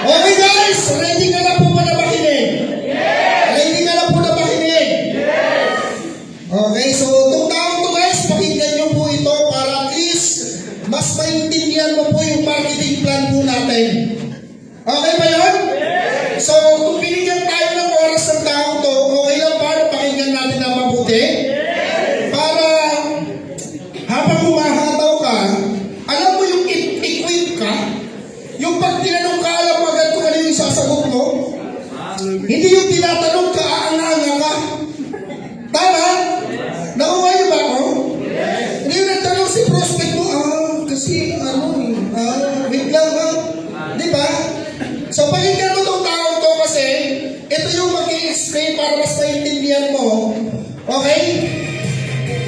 Okay guys, ready ka na po ba na makinig? Ready ka na po na makinig? Okay, so itong taong to guys, pakinggan nyo po ito para at least mas maintindihan mo po yung marketing plan po natin. Okay ba yun? So kung binigyan tayo ng oras ng taong to, okay lang para pakinggan natin na mabuti? Para habang humahataw ka, alam mo yung equip ka? Yung pag tinanong ka, alam mo agad kung ano yung sasagot mo? Hindi yung tinatanong ka, aanga ka. Tama? Nakuha niyo ba ako? Hindi yung nagtanong si prospect mo, kasi wait lang ha. Di ba? So pakinggan mo itong taong to kasi ito yung mag-i-explain para mas maintindihan mo. Okay?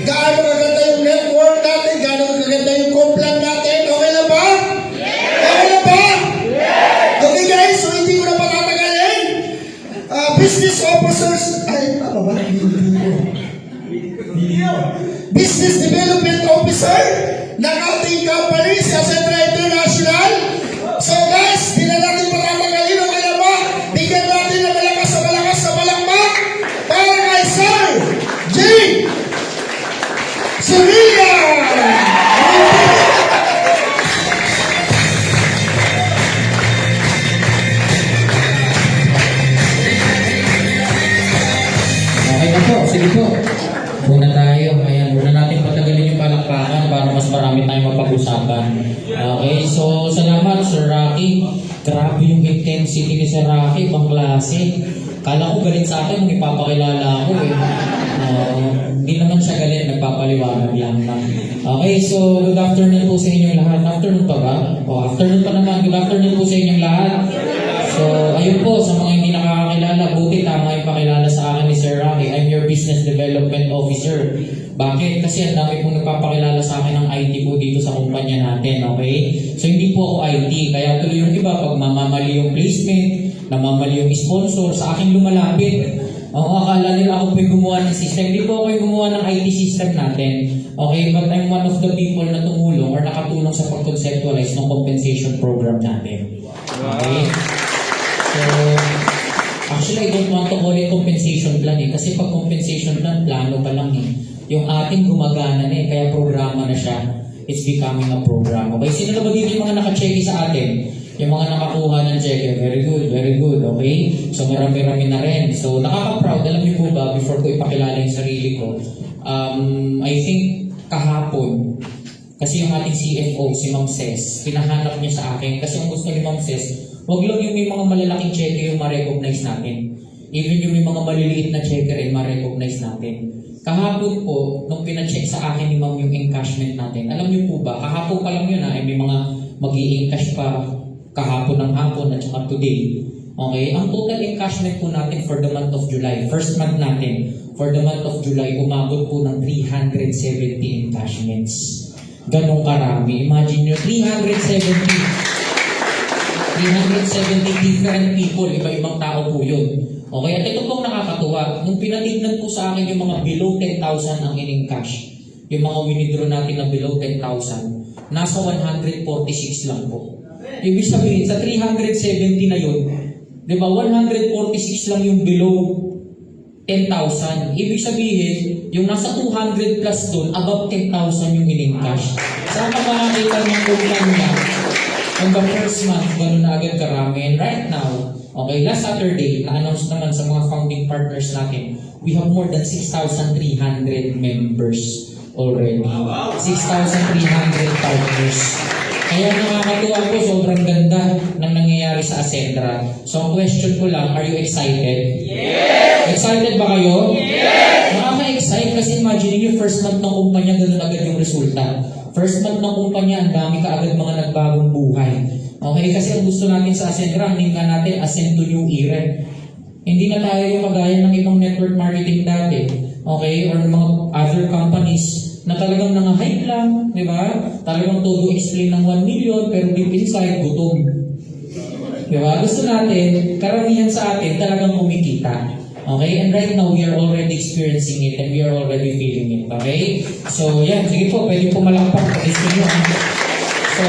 Gaano kaganda yung network natin, gaano kaganda yung complan natin. Okay na ba? Okay na ba? Okay guys, so hindi ko na patatagalin. Business officers, tama ba? Business Development Officer ng ating company, si Ascendra International. So guys, di na natin patatagalin. Okay na ba? Bigyan natin na malakas na balakmak para kay Sir J. Sevilla! Okay na po, sige po. Muna tayo. Ayan, muna natin patagalin yung palakpakan para mas marami tayong mapag-usapan. Okay, so salamat Sir Rocky. Grabe yung intensity ni Sir Rocky, ibang klase. Kala ko galit sa akin nung ipapakilala ako eh. Hindi naman siya galit, nagpapaliwanag lang. Okay, so good afternoon po sa inyong lahat. Afternoon pa ba? Afternoon pa naman. Good afternoon po sa inyong lahat. So, ayun po, sa mga hindi nakakakilala, buti tama yung pakilala sa akin ni Sir Rocky. I'm your Business Development Officer. Bakit? Kasi ang dami pong nagpapakilala sa akin ng IT po dito sa kumpanya natin, okay? So, hindi po ako IT. Kaya tuloy yung iba, pag mamamali yung placement, namamali yung sponsor, sa akin lumalapit. Akala nila ako po yung gumawa ng system. Hindi po ako yung gumawa ng IT system natin. Okay, but I'm one of the people na tumulong or nakatulong sa pag-conceptualize ng compensation program natin. Okay? So, actually, I don't want to call it compensation plan eh. Kasi pag compensation plan, plano pa lang eh. Yung ating gumagana na eh, kaya programa na siya. It's becoming a program. Okay, sino na ba dito yung mga naka-check sa atin? Yung mga nakakuha ng check, very good, okay? So marami-rami na rin. So nakaka-proud, alam niyo po ba, before ko ipakilala yung sarili ko, I think kahapon, kasi yung ating CFO, si Ma'am Ces, pinahanap niya sa akin, kasi ang gusto ni Ma'am Ces, wag lang yung may mga malalaking cheque yung ma-recognize natin. Even yung may mga maliliit na cheque rin, ma-recognize natin. Kahapon po, nung pina-check sa akin ni Ma'am yung encashment natin, alam niyo po ba, kahapon pa lang yun ay may mga mag-i-encash pa kahapon ng hapon at saka today. Okay, ang total encashment po natin for the month of July, first month natin, for the month of July, umabot po ng 370 encashments. Ganong karami. Imagine nyo, 370 different people, iba-ibang tao po yun. Okay, at ito pong nakakatuwa, nung pinatignan po sa akin yung mga below 10,000 ang in-encash, yung mga winidraw natin na below 10,000, nasa 146 lang po. Ibig sabihin, sa 370 na yun, di ba, 146 lang yung below 10,000. Ibig sabihin, yung nasa 200 plus doon, above 10,000 yung in-encash. Saan ka makakita ng program niya? On the first month, gano'n na agad karami. And right now, okay, last Saturday, na-announce naman sa mga founding partners natin, we have more than 6,300 members already. 6,300 partners. Kaya nakakatuwa po, sobrang ganda ng nangyayari sa Ascendra. So ang question ko lang, are you excited? Yes! Excited ba kayo? Yes! Nakaka-excite kasi imagine nyo, first month ng kumpanya, ganun agad yung resulta. First month ng kumpanya, ang dami ka agad mga nagbagong buhay. Okay, kasi ang gusto natin sa Ascendra, ang name natin, Ascend to New Era. Hindi na tayo yung kagaya ng ibang network marketing dati. Okay, or mga other companies na talagang nang-hype lang, di ba? Talagang todo explain ng 1 million, pero deep inside, gutom. Di ba? Gusto natin, karamihan sa atin, talagang kumikita. Okay? And right now, we are already experiencing it and we are already feeling it. Okay? So, yan. Sige po, pwede po malakpak. Gusto nyo. So,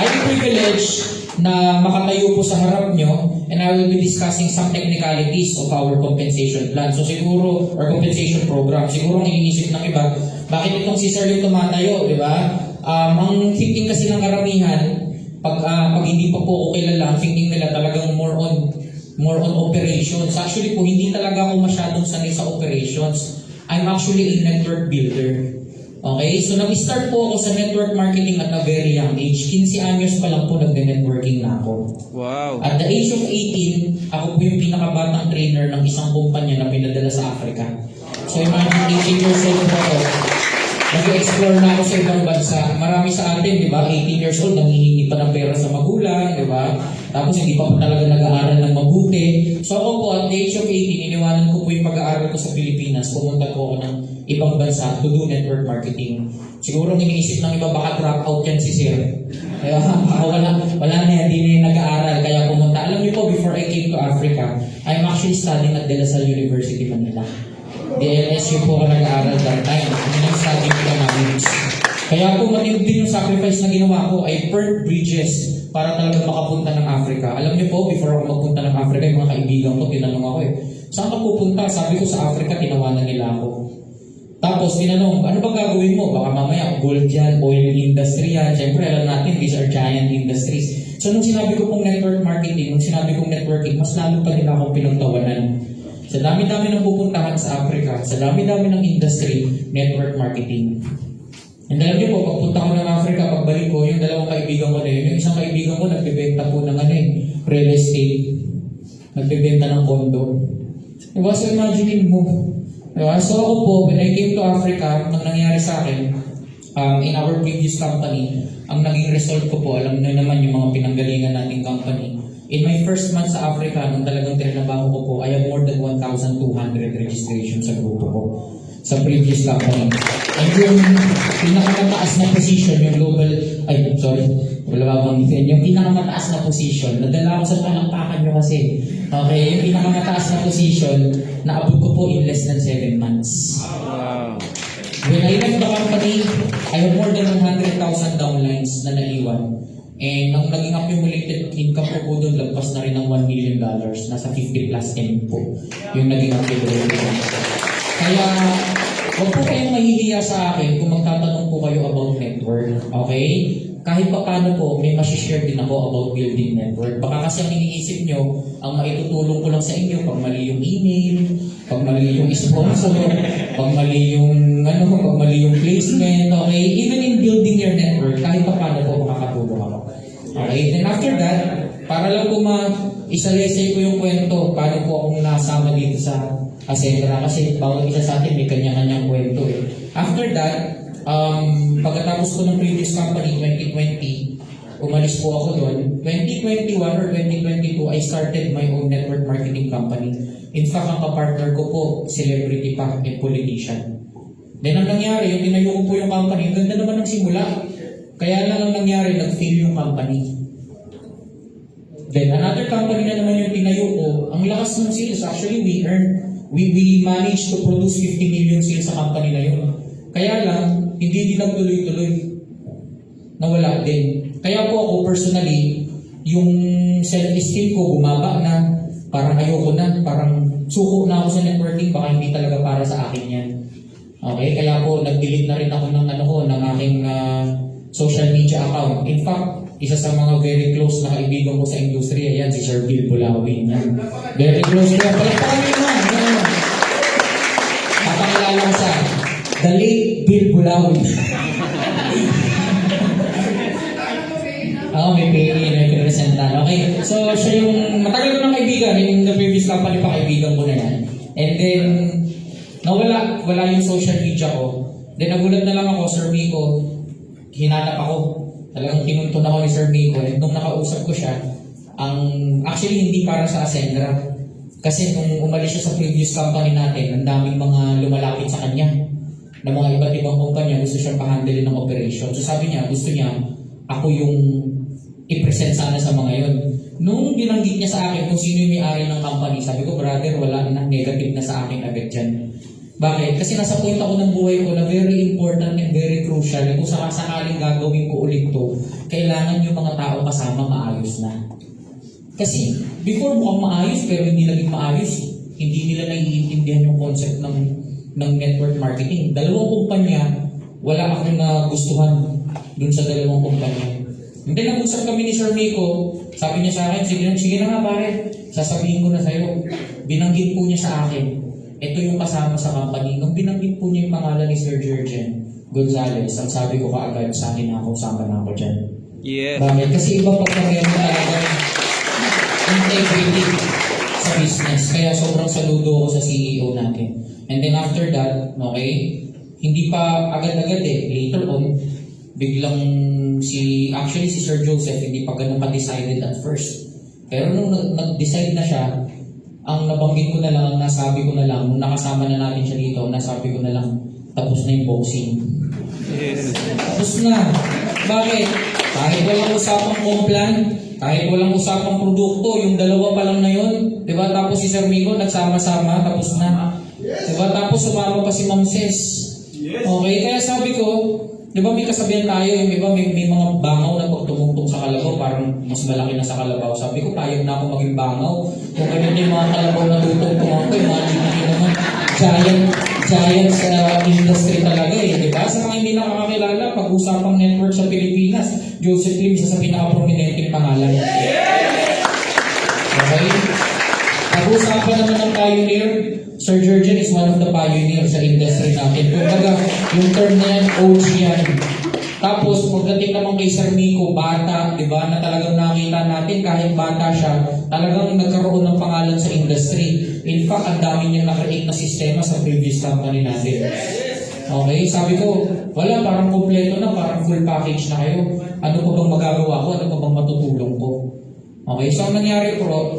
I'm privileged na makatayo po sa harap nyo, and I will be discussing some technicalities of our compensation plan. So siguro, or compensation program, siguro ang iniisip ng iba, bakit itong si Sir yung tumatayo, di ba? Ang thinking kasi ng karamihan, pag hindi pa po ako kilala, ang thinking nila talagang more on operations. Actually po, hindi talaga ako masyadong sanay sa operations. I'm actually a network builder. Okay, so nag-start po ako sa network marketing at a very young age. 15 anyos pa lang po nag-networking na ako. Wow. At the age of 18, ako po yung pinakabatang trainer ng isang kumpanya na pinadala sa Africa. So imagine 18 years old po ako. Nag-explore na ako sa ibang bansa. Marami sa atin, di ba? 18 years old, nanghihingi pa ng pera sa magulang, di ba? Tapos hindi pa talaga nag-aaral ng mabuti. So ako po, at the age of 18, iniwanan ko po yung pag-aaral ko sa Pilipinas. Pumunta po ako ng ibang bansa to do network marketing. Siguro iniisip ng iba, baka drop out yan si Sir. Kaya wala na yan, hindi na yung nag-aaral. Kaya pumunta. Alam niyo po, before I came to Africa, I'm actually studying at De La Salle University, Manila. DLSU po ako nag-aaral that time. Yung study economics. Kaya po matindi yung sacrifice na ginawa ko. I burned bridges para talaga makapunta ng Africa. Alam niyo po, before ako magpunta ng Africa, yung mga kaibigan ko, tinanong ako saan ka pupunta? Sabi ko sa Africa, tinawanan nila ako. Tapos tinanong, ano bang gagawin mo? Baka mamaya, gold yan, oil industry yan. Siyempre, alam natin, these are giant industries. So nung sinabi ko pong network marketing, nung sinabi kong networking, mas lalo pa nila akong pinagtawanan. Sa dami-dami ng pupuntahan sa Africa, sa dami-dami ng industry, network marketing. And alam niyo po, pagpunta ko ng Africa, pagbalik ko, yung dalawang kaibigan ko na yun, yung isang kaibigan ko, nagbebenta po ng real estate. Nagbebenta ng condo. Diba? So imagine mo. Diba? So ako po, when I came to Africa, nang nangyari sa akin, in our previous company, ang naging result ko po, alam niyo naman yung mga pinanggalingan nating company. In my first month sa Africa, nung talagang trinabaho ko po, I have more than 1,200 registrations sa grupo ko sa previous company. And yung pinakamataas na position, yung yung pinakamataas na position, nadala ko sa palakpakan nyo kasi. Okay, yung pinakamataas na position, naabot ko po in less than 7 months. Wow. When I left the company, I have more than 100,000 downlines na naiwan. And ang naging accumulated income ko po doon, lagpas na rin ng $1 million. Nasa 50 plus M po yung naging accumulated income. Kaya, huwag po kayong mahihiya sa akin kung magtatanong po kayo about network. Okay? Kahit pa paano po, may masishare din ako about building network. Baka kasi ang iniisip nyo, ang maitutulong ko lang sa inyo, pag mali yung email, pag mali yung sponsor, pag mali yung placement, okay? Even in building your network, kahit pa paano po makakatulong ako. Okay? Then after that, para lang po isalaysay ko yung kwento, paano po akong nasama dito sa Ascendra, kasi bawat isa sa atin may kanya-kanyang kwento eh. After that, pagkatapos ko ng previous company, 2020, umalis po ako doon. 2021 or 2022, I started my own network marketing company. In fact, ang kapartner ko po, celebrity pa, and politician. Then ang nangyari, yung tinayo ko po yung company, ang ganda naman ng simula. Kaya lang ang nangyari, nag-fail yung company. Then another company na naman yung tinayo ko, ang lakas ng sales. Actually, we managed to produce 50 million sales sa company na yun. Kaya lang, hindi din nagtuloy-tuloy. Nawala din. Kaya po ako personally, yung self-esteem ko bumaba na, parang ayoko na, parang suko na ako sa networking, baka hindi talaga para sa akin yan. Okay, kaya po nag-delete na rin ako ng aking social media account. In fact, isa sa mga very close na kaibigan ko sa industriya, yan, si Sir Bill Bulawin. Yan. Very close ko yan. Palagpakan nyo naman. Papakilala ko sa the late Bill Bulawin. May representan. Okay, so siya yung matagal ko ng kaibigan, yung the previous company pa kaibigan ko na yan. And then, wala yung social media ko. Then nagulat na lang ako, Sir Miko, hinanap ako. Talagang tinuntun ako ni Sir Miko. And nung nakausap ko siya, actually hindi para sa Ascendra. Kasi nung umalis siya sa previous company natin, ang daming mga lumalapit sa kanya na mga iba't ibang kumpanya, gusto siyang pahandle ng operation. So sabi niya, gusto niya, ako yung i-present sana sa mga yon. Nung binanggit niya sa akin kung sino yung may-ari ng company, sabi ko, brother, wala na, negative na sa akin agad dyan. Bakit? Kasi nasa point ako ng buhay ko na very important and very crucial. Kung sakasakaling gagawin ko ulit to, kailangan yung mga tao kasama maayos na. Kasi before mukhang maayos pero hindi naging maayos. Hindi nila naiintindihan yung concept ng network marketing. Dalawang kumpanya, wala akong nagustuhan dun sa dalawang kumpanya. Hindi nag-usap kami ni Sir Miko, sabi niya sa akin, sige na nga pare, sasabihin ko na sa'yo. Binanggit po niya sa akin, ito yung kasama sa company. Nung binanggit po niya yung pangalan ni Sir Jurgen Gonzalez, ang sabi ko kaagad sa akin na ako, sama na ako dyan. Yeah. Bakit? Kasi iba pag meron talaga integrity sa business. Kaya sobrang saludo ako sa CEO natin. And then after that, okay, hindi pa agad-agad later on, biglang si Sir Joseph, hindi pa ganun ka-decided at first. Pero nung nag-decide na siya, ang nabanggit ko na lang, ang nasabi ko na lang, nung nakasama na natin siya dito, nasabi ko na lang, tapos na yung boxing. Yes. Tapos na. Bakit? Kahit walang usapang complan, kahit walang usapang produkto, yung dalawa pa lang na yun, diba? Tapos si Sir Miko, nagsama-sama, tapos na. Diba? Tapos sumama pa si Ma'am Ses. Okay, kaya sabi ko, diba may kasabihan tayo, yung iba may mga bangaw na pag tumungtong sa kalabaw, parang mas malaki na sa kalabaw. Sabi ko, payag na ako maging bangaw. Kung ganyan yung mga kalabaw na tutungtong ako, imagine nyo naman, giant sa industry talaga diba? Sa mga hindi nakakakilala, pag-usapang network sa Pilipinas, Joseph Lim, isa sa pinaka-prominenteng pangalan. Okay? Pag-usapan naman ng pioneer, Sir Jurgen is one of the pioneers sa industry natin. Kumbaga, yung term na yan, OG yan. Tapos, pagdating naman kay Sir Miko, bata, di ba, na talagang nakita natin, kahit bata siya, talagang nagkaroon ng pangalan sa industry. In fact, ang dami niyang na-create na sistema sa previous company natin. Okay, sabi ko, wala, parang kompleto na, parang full package na kayo. Ano pa bang magagawa ko? Ano pa bang matutulong ko? Okay, so ang nangyari po,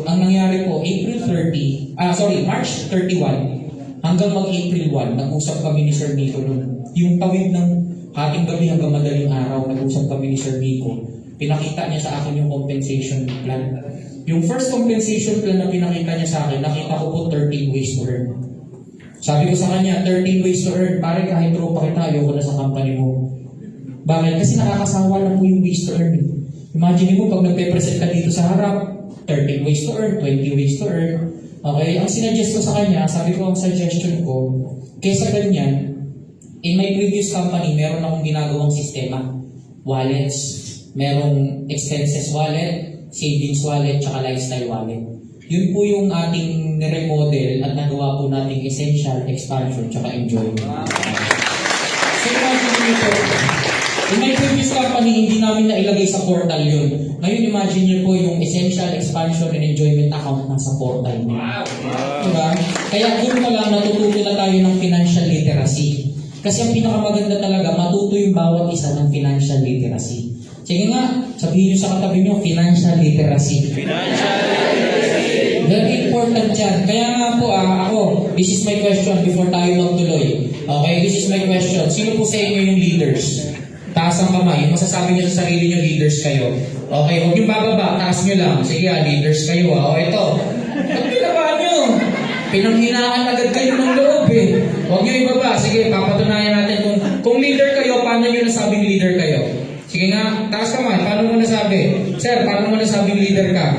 March 31, hanggang mag-April 1, nag-usap kami ni Sir Miko nun. Yung tawid ng ating gabi hanggang madaling araw, nag-usap kami ni Sir Miko. Pinakita niya sa akin yung compensation plan. Yung first compensation plan na pinakita niya sa akin, nakita ko po 13 ways to earn. Sabi ko sa kanya, 13 ways to earn, pare kahit tropa kita, ayoko na sa company mo. Bakit? Kasi nakakasawa na po yung ways to earn. Imagine mo pag nagpe-present ka dito sa harap, 13 ways to earn, 20 ways to earn. Okay, ang sinuggest ko sa kanya, sabi ko ang suggestion ko, kesa ganyan, in my previous company, meron akong ginagawang sistema. Wallets, merong expenses wallet, savings wallet, tsaka lifestyle wallet. Yun po yung ating remodel at nagawa po nating essential, expansion, tsaka enjoy. So imagine nyo po, in my previous company, hindi namin nailagay sa portal yun. Ngayon, imagine nyo po yung essential, expansion, and enjoyment account nasa portal nyo. Diba? Kaya doon pa lang natututo na tayo ng financial literacy. Kasi ang pinakamaganda talaga, matuto yung bawat isa ng financial literacy. Sige nga, sabihin nyo sa katabi nyo, financial literacy. Financial literacy. Very important yan. Kaya nga po, ako, this is my question before tayo magtuloy. Okay, this is my question. Sino po sa inyo yung leaders? Taas ang kamay. Yung masasabi nyo sa sarili nyo, leaders kayo. Okay, huwag yung bababa, taas nyo lang. Sige, leaders kayo. O, ito. Ba't ginawa nyo? Pinanghinaan agad kayo ng loob Huwag nyo ibaba. Sige, papatunayan natin kung leader kayo, paano nyo nasabing leader kayo? Sige nga, taas kamay. Paano mo nasabi? Sir, paano mo nasabing leader ka?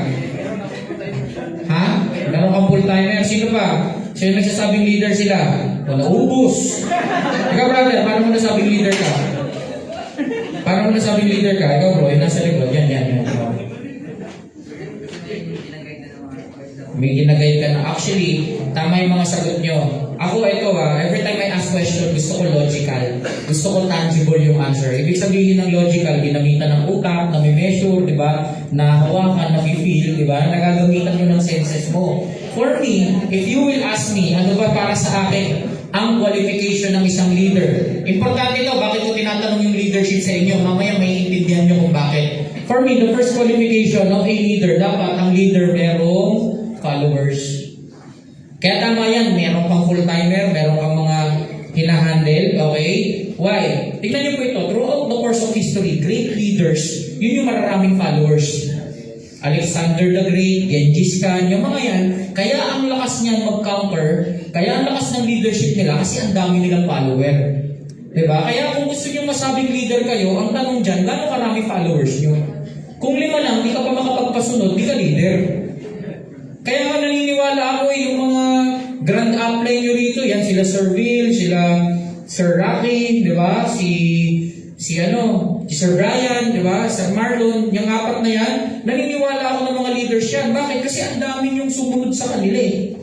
Ha? Meron kang full-timer. Sino pa? Sino nagsasabing leader sila? O, naubos. Ikaw, brother, paano mo nasabing leader ka? Paano mo nasabing leader ka? Ikaw, bro, yung nasa likod. Yan. May ginagay ka na. Actually, tama yung mga sagot nyo. Ako, ito every time I ask question, gusto ko logical. Gusto ko tangible yung answer. Ibig sabihin ng logical, ginamitan ng utak, nami-measure, di ba? Na hawakan, na-feel, di ba? Nagagamitan mo ng senses mo. For me, if you will ask me, ano ba para sa akin ang qualification ng isang leader? Importante ito, bakit ko tinatanong yung leadership sa inyo? Mamaya may intindihan nyo kung bakit. For me, the first qualification of a leader, dapat ang leader merong followers. Kaya tama yan, meron kang full-timer, meron kang mga hinahandle, okay? Why? Tignan niyo po ito, throughout the course of history, great leaders, yun yung mararaming followers. Alexander the Great, Genghis Khan, yung mga yan, kaya ang lakas niyan mag-counter Kaya ang lakas ng leadership nila kasi ang dami nilang follower. Diba? Kaya kung gusto nyo masabing leader kayo, ang tanong dyan, gano'ng karami followers nyo? Kung 5 lang, di ka pa makapagpasunod, di ka leader. Kaya nga naniniwala ako yung mga grand upline nyo rito, yan sila Sir Will, sila Sir Rocky, di ba? Si Sir Brian, di ba? Sir Marlon, yung 4 na yan, naniniwala ako ng mga leaders yan. Bakit? Kasi ang dami yung sumunod sa kanila eh.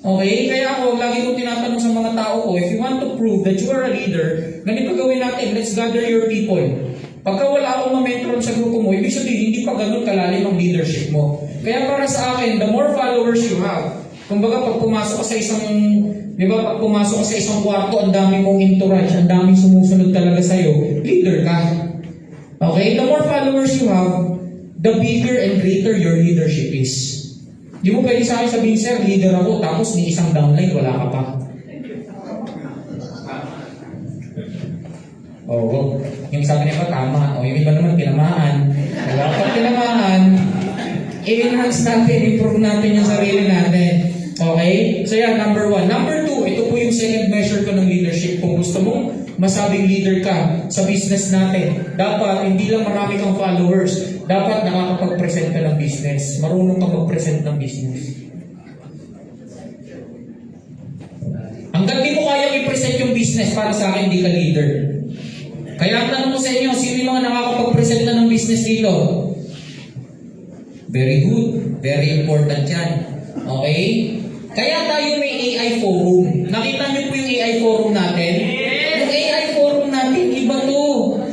Okay? Kaya ako, lagi kong tinatanong sa mga tao ko, if you want to prove that you are a leader, ganito gawin natin, let's gather your people. Pagka wala akong ma-mentoran sa grupo mo, ibig sabihin, hindi pa ganun kalalim ang leadership mo. Kaya para sa akin, the more followers you have, kumbaga pag pumasok ka sa isang, di ba, pag pumasok ka sa isang kwarto, ang dami mong entourage, ang daming sumusunod talaga sa'yo, leader ka. Okay? The more followers you have, the bigger and greater your leadership is. Di mo pwede sa akin sabihin, sir, leader ako, tapos ni isang downline, wala ka pa. Oo. Yung sabi niya pa, tama. O yung iba naman, tinamaan. Wala pa tinamaan, i-enhance natin, improve natin yung sarili natin. Okay? So yan, number 1. Number 2, ito po yung second measure ko ng leadership. Kung gusto mong masabing leader ka sa business natin, dapat hindi lang marami kang followers, dapat nakakapag-present ka ng business. Marunong ka mag-present ng business. Hanggang di mo kaya i-present yung business, para sa akin, di ka leader. Kaya ang tanong ko sa inyo, sino yung mga nakakapag-present na ng business dito? Very good. Very important yan. Okay? Kaya tayo may AI forum. Nakita niyo po yung AI forum natin? Yung AI forum natin, iba to.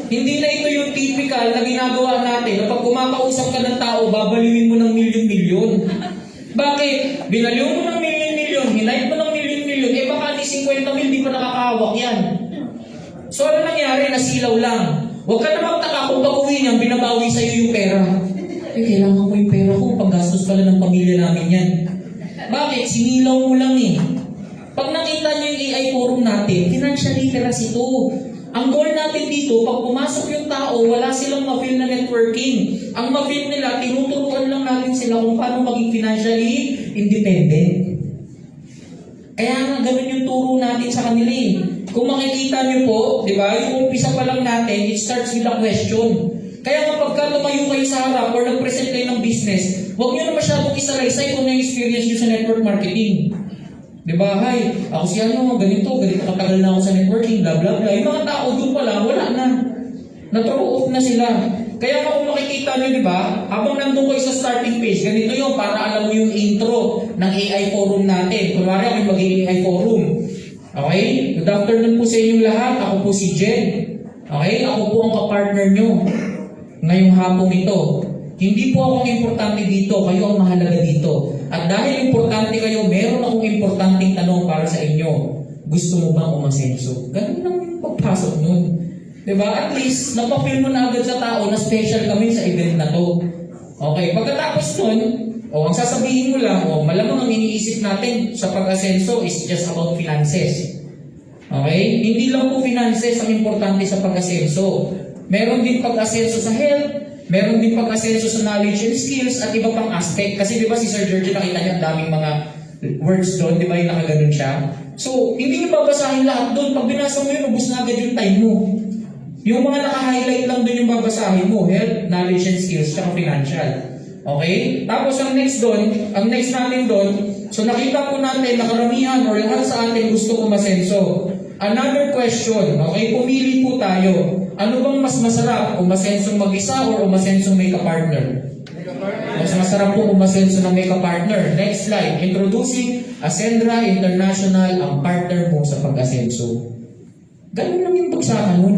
Hindi na ito yung typical na ginagawa natin na pag kumakausap ka ng tao, babaliwin mo ng milyon-milyon. Bakit? Binaliw mo ng milyon-milyon, hinipe mo ng milyon-milyon, eh baka ni 50 mil, di pa nakakahawak yan. So ano nangyari? Nasilaw lang. Huwag ka na magtaka kung pag-uwi niyan, binabawi sa'yo yung pera. Eh, kailangan ko yung pera ko, paggastos pala ng pamilya namin yan. Bakit? Sinilaw mo lang eh. Pag nakita niyo yung AI forum natin, financial literacy ito. Ang goal natin dito, pag pumasok yung tao, wala silang ma-feel na networking. Ang ma-feel nila, tinuturuan lang natin sila kung paano maging financially independent. Kaya nga, ganun yung turo natin sa kanila eh. Kung makikita niyo po, di ba, yung umpisa pa lang natin, it starts with a question. Kaya kapag tumayo kayo sa harap or nag-present kayo ng business, huwag nyo na masyadong isalaysay kung yung experience nyo sa network marketing. Di ba? Hi, ako si ganito katagal na ako sa networking, blah blah blah. Yung mga tao doon pa lang, wala na. Na-throw off na sila. Kaya kung makikita nyo, di ba, habang nandun kayo sa starting page, ganito yung para alam mo yung intro ng AI forum natin. Kunwari ako yung mag-AI forum. Okay? Good afternoon po sa inyong lahat. Ako po si Jen. Okay? Ako po ang kapartner nyo ngayong hapong ito. Hindi po akong importante dito. Kayo ang mahalaga dito. At dahil importante kayo, meron akong importanteng tanong para sa inyo. Gusto mo bang umasenso? Ganun lang yung pagpasok nun. Diba? At least, napapil mo na agad sa tao na special kami sa event na to. Okay? Pagkatapos nun, ang sasabihin mo lang, malamang ang iniisip natin sa pag-asenso is just about finances. Okay? Hindi lang po finances ang importante sa pag-asenso. Meron din pag-asenso sa health, meron din pag-asenso sa knowledge and skills, at iba pang aspect. Kasi di ba si Sir George, nakita niyo ang daming mga words doon, di ba yung nakaganon siya? So, hindi niyo babasahin lahat doon. Pag binasa mo yun, ubus na agad yung time mo. Yung mga naka-highlight lang doon yung babasahin mo, health, knowledge and skills, tsaka financial. Okay? Tapos ang next natin doon, so nakita po natin na karamihan or lahat sa atin gusto umasenso. Another question, okay? Pumili po tayo. Ano bang mas masarap? Umasensong mag-isa or umasensong may ka-partner? Mas masarap po umasenso ng may ka-partner. Next slide. Introducing Ascendra International, ang partner mo sa pag-asenso. Ganun lang yung bagsakan nun.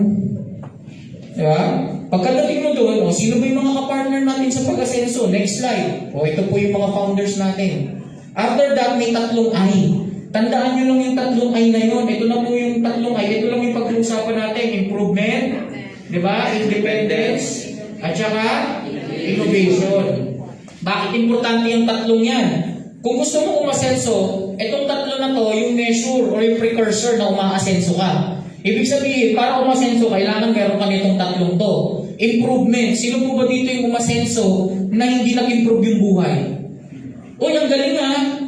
Diba? Pagkadating mo doon, sino ba yung mga ka-partner natin sa pag-asenso? Next slide. Ito po yung mga founders natin. After that, may 3 I. Tandaan nyo lang yung 3 I na yun. Ito na po yung 3 I. Ito lang yung pag-uusapan natin. Improvement, diba? Independence, at saka innovation. Bakit importante yung 3 yan? Kung gusto mo umasenso, itong 3 na to, yung measure or yung precursor na umaasenso ka. Ibig sabihin, para umasenso, kailangan meron ka nitong 3 to. Improvement. Sino po ba dito yung umasenso na hindi nag-improve yung buhay? Uy, ang galing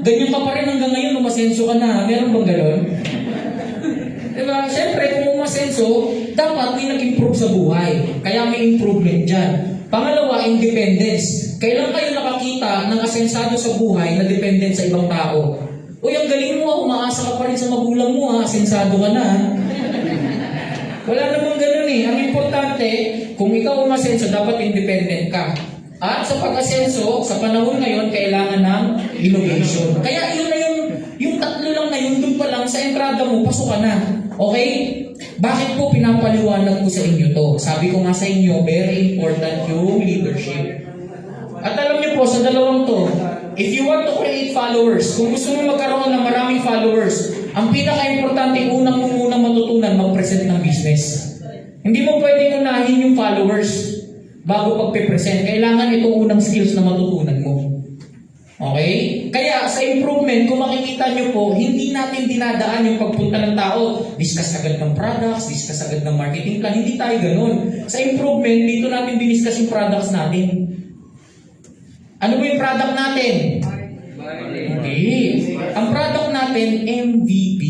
ganyan ka pa rin hanggang ngayon, umasenso ka na. Meron bang ganon? Diba? Siyempre, kung umasenso, dapat may nag-improve sa buhay. Kaya may improvement dyan. Pangalawa, independence. Kailan kayo nakakita ng asensado sa buhay na dependent sa ibang tao? Uy, ang galing mo, umaasa ka pa rin sa magulang mo, asensado ka na. Wala namang ganun eh. Ang importante, kung ikaw umasenso, dapat independent ka. At sa pag-asenso, sa panahon ngayon, kailangan ng innovation. Kaya yun na yung tatlo lang na yun, doon pa lang, sa entrada mo, pasok ka na. Okay? Bakit po pinapaliwanag ko sa inyo to? Sabi ko nga sa inyo, very important yung leadership. At alam niyo po, sa dalawang to, if you want to create followers, kung gusto mo magkaroon ng maraming followers, ang pinaka-importante, unang matutunan, mag-present ng business. Hindi mo pwedeng unahin yung followers bago pagpe-present. Kailangan itong unang skills na matutunan mo. Okay? Kaya sa improvement, kung makikita nyo po, hindi natin dinadaan yung pagpunta ng tao. Discuss agad ng products, discuss agad ng marketing plan. Hindi tayo ganun. Sa improvement, dito natin diniscuss yung products natin. Ano ba yung product natin? Okay. Ang product natin, MVP.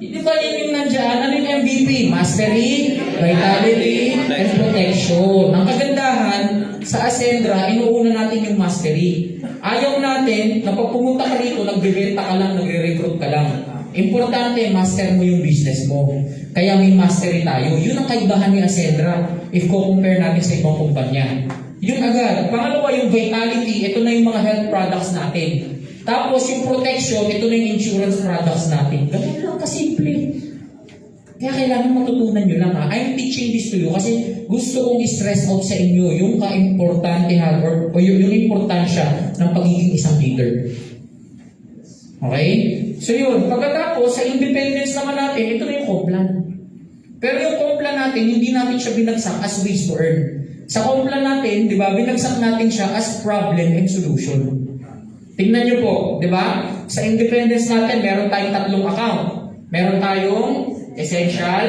Di ba yun yung nandyan? Ano yung MVP? Mastery, vitality, and protection. Ang kagandahan, sa Ascendra, inuuna natin yung mastery. Ayaw natin na pag pumunta ka rito, nagbibenta ka lang, nagre-recruit ka lang. Importante, master mo yung business mo. Kaya may mastery tayo. Yun ang kaibahan ni Ascendra if compare natin sa ibang kumpanya. Yun agad. Pangalawa, yung vitality, ito na yung mga health products natin. Tapos yung protection, ito na yung insurance products natin. Ganun lang kasimple. Kaya kailangan matutunan nyo lang ha. I'm teaching this to you kasi gusto kong i-stress out sa inyo yung ka-importantehan o yung importansya ng pagiging isang leader. Okay? So yun, pagkatapos sa independence naman natin, ito na yung complan. Pero yung complan natin, hindi natin siya binagsak as ways to earn. Sa complan natin, di ba, binagsak natin siya as problem and solution. Tingnan nyo po, di ba? Sa independence natin, meron tayong tatlong account. Meron tayong essential,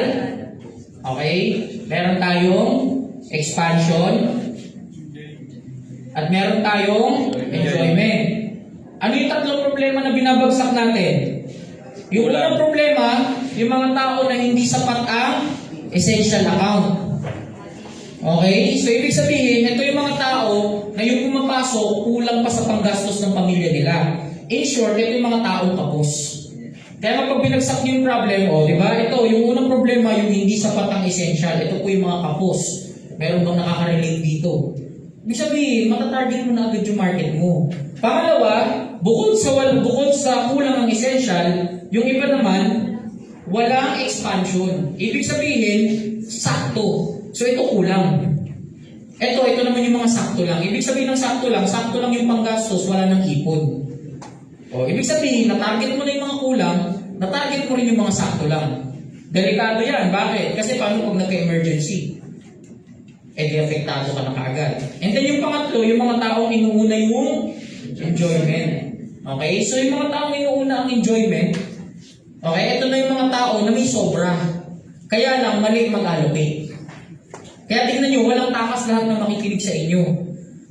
okay? Meron tayong expansion, at meron tayong enjoyment. Ano yung tatlong problema na binabagsak natin? Yung unang problema, yung mga tao na hindi sapat ang essential account. Okay? So, ibig sabihin, ito yung mga tao na yung pumapasok, kulang pa sa panggastos ng pamilya nila. In short, ito yung mga taong kapos. Kaya kapag binagsak yung problem, di ba? Ito, yung unang problema, yung hindi sapat ang essential. Ito po yung mga kapos. Meron bang nakaka-relate dito? Ibig sabihin, matatarget mo na agad yung market mo. Pangalawa, bukod sa kulang ang essential, yung iba naman, walang expansion. Ibig sabihin, sakto. So ito kulang. Ito naman yung mga sakto lang. Ibig sabihin ng sakto lang yung panggastos, wala nang ipon. Ibig sabihin, na-target mo na yung mga kulang, na-target mo rin yung mga sakto lang. Delikado yan. Bakit? Kasi paano pag nagka-emergency? Di apektado ka na kaagad. And then yung pangatlo, yung mga taong inuuna yung enjoyment. Okay? So yung mga taong inuuna ang enjoyment, okay, ito na yung mga tao na may sobra. Kaya lang, mali mag-allocate. Kaya tingnan nyo, walang takas lahat na makikinig sa inyo.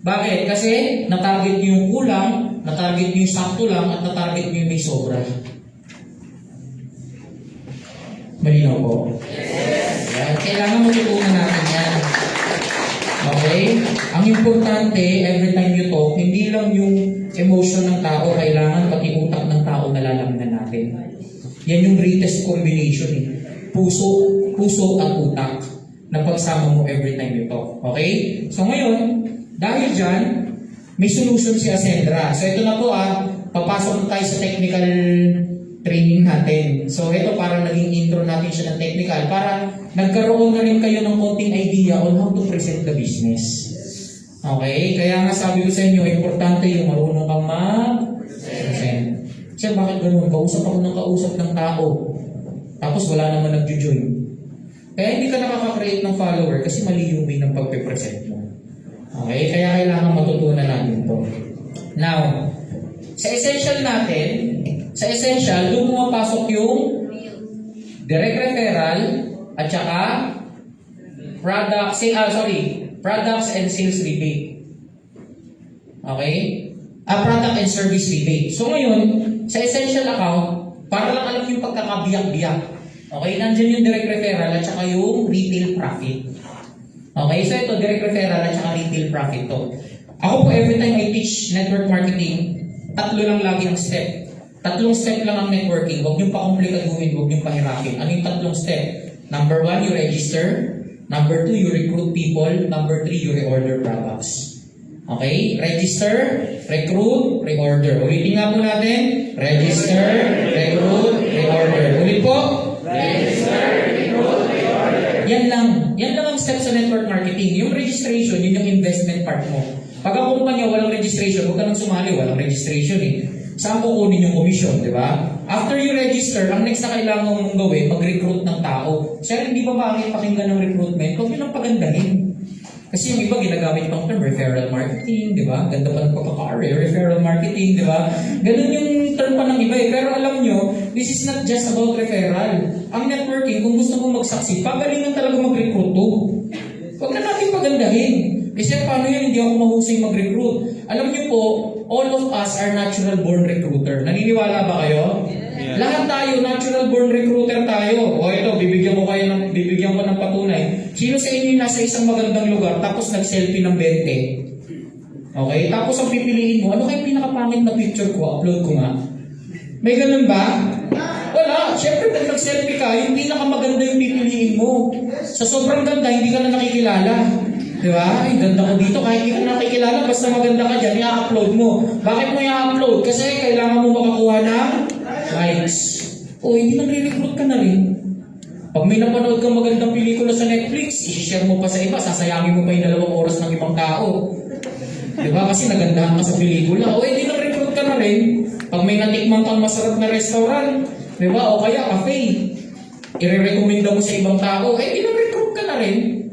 Bakit? Kasi na-target nyo yung kulang, na-target nyo yung sakto lang, at na-target nyo yung may sobra. Malinaw po? Yes. Kailangan matutunan natin yan. Okay? Ang importante, every time you talk, hindi lang yung emotion ng tao, kailangan pati utak ng tao nalalaman natin. Yan yung greatest combination eh. Puso at utak na pagsama mo every time you talk. Okay? So ngayon, dahil dyan, may solution si Ascendra. So ito na po papasok na tayo sa technical training natin. So ito parang naging intro natin siya ng technical para nagkaroon na rin kayo ng konting idea on how to present the business. Okay? Kaya nga sabi ko sa inyo, importante yung marunong kang mag-present. Kasi bakit ganun? Kausap ako ng kausap ng tao. Tapos wala naman nag-join. Kaya hindi ka nakaka-create ng follower kasi mali yung way ng pagpe-present mo. Okay? Kaya kailangan matutunan natin ito. Now, sa essential natin, doon pumapasok yung direct referral at saka products and sales rebate. Okay? product and service rebate. So ngayon, sa essential account, para lang alam yung pagkakabiyak-biyak. Okay, nandyan yung direct referral at saka yung retail profit. Okay, so ito, direct referral at saka retail profit to. Ako po, every time I teach network marketing, 3 lang lagi ang step. 3 step lang ang networking. Huwag niyong pakomplikaduhin, huwag niyong pahirakin. Ano yung 3 step? Number 1, you register. Number 2, you recruit people. Number 3, you reorder products. Okay? Register, recruit, reorder. Ulitin nga po natin. Register, recruit, reorder. Ulit po. Register, recruit, reorder. Yan lang. Yan lang ang step sa network marketing. Yung registration, yun yung investment part mo. Pag ang kumpanya walang registration, huwag ka nang sumali, walang registration eh. Saan kukunin yung commission, di ba? After you register, ang next na kailangan mong gawin, mag-recruit ng tao. Sir, hindi ba bakit pakinggan ng recruitment? Huwag yun ang pagandahin. Kasi yung iba ginagamit pang term, referral marketing, di ba? Ganda pa ng pagkaka-RA, referral marketing, di ba? Ganun yung term pa ng iba eh. Pero alam nyo, this is not just about referral. Ang networking, kung gusto mong mag-succeed, pagalingan talaga mag-recruit to. Huwag na natin pagandahin. Kasi paano yan, hindi ako mahusay mag-recruit. Alam niyo po, all of us are natural born recruiter. Naniniwala ba kayo? Yeah. Lahat tayo, natural born recruiter tayo. O ito, bibigyan ko ng patunay. Sino sa inyo nasa isang magandang lugar tapos nag-selfie ng 20? Okay? Tapos ang pipiliin mo, ano kayo pinakapangit na picture ko? Upload ko nga. May ganun ba? Wala. Siyempre, pag nag-selfie ka, yung pinakamaganda yung pipiliin mo. Sa sobrang ganda, hindi ka na nakikilala. Di ba? Ay, ganda ko dito. Kahit hindi ka nakikilala, basta maganda ka dyan, i-upload mo. Bakit mo i-upload? Kasi kailangan mo makakuha ng likes. O, hindi nagre-recruit ka na rin. Pag may napanood kang magandang pelikula sa Netflix, i-share mo pa sa iba, sasayangin mo pa yung 2 oras ng ibang tao. Di ba? Kasi nagandahan ka sa pelikula. O, hindi nag-recruit ka na rin. Pag may natikman kang masarap na restaurant, di ba? O kaya cafe, i-recommenda mo sa ibang tao, hindi nag-recruit ka na rin.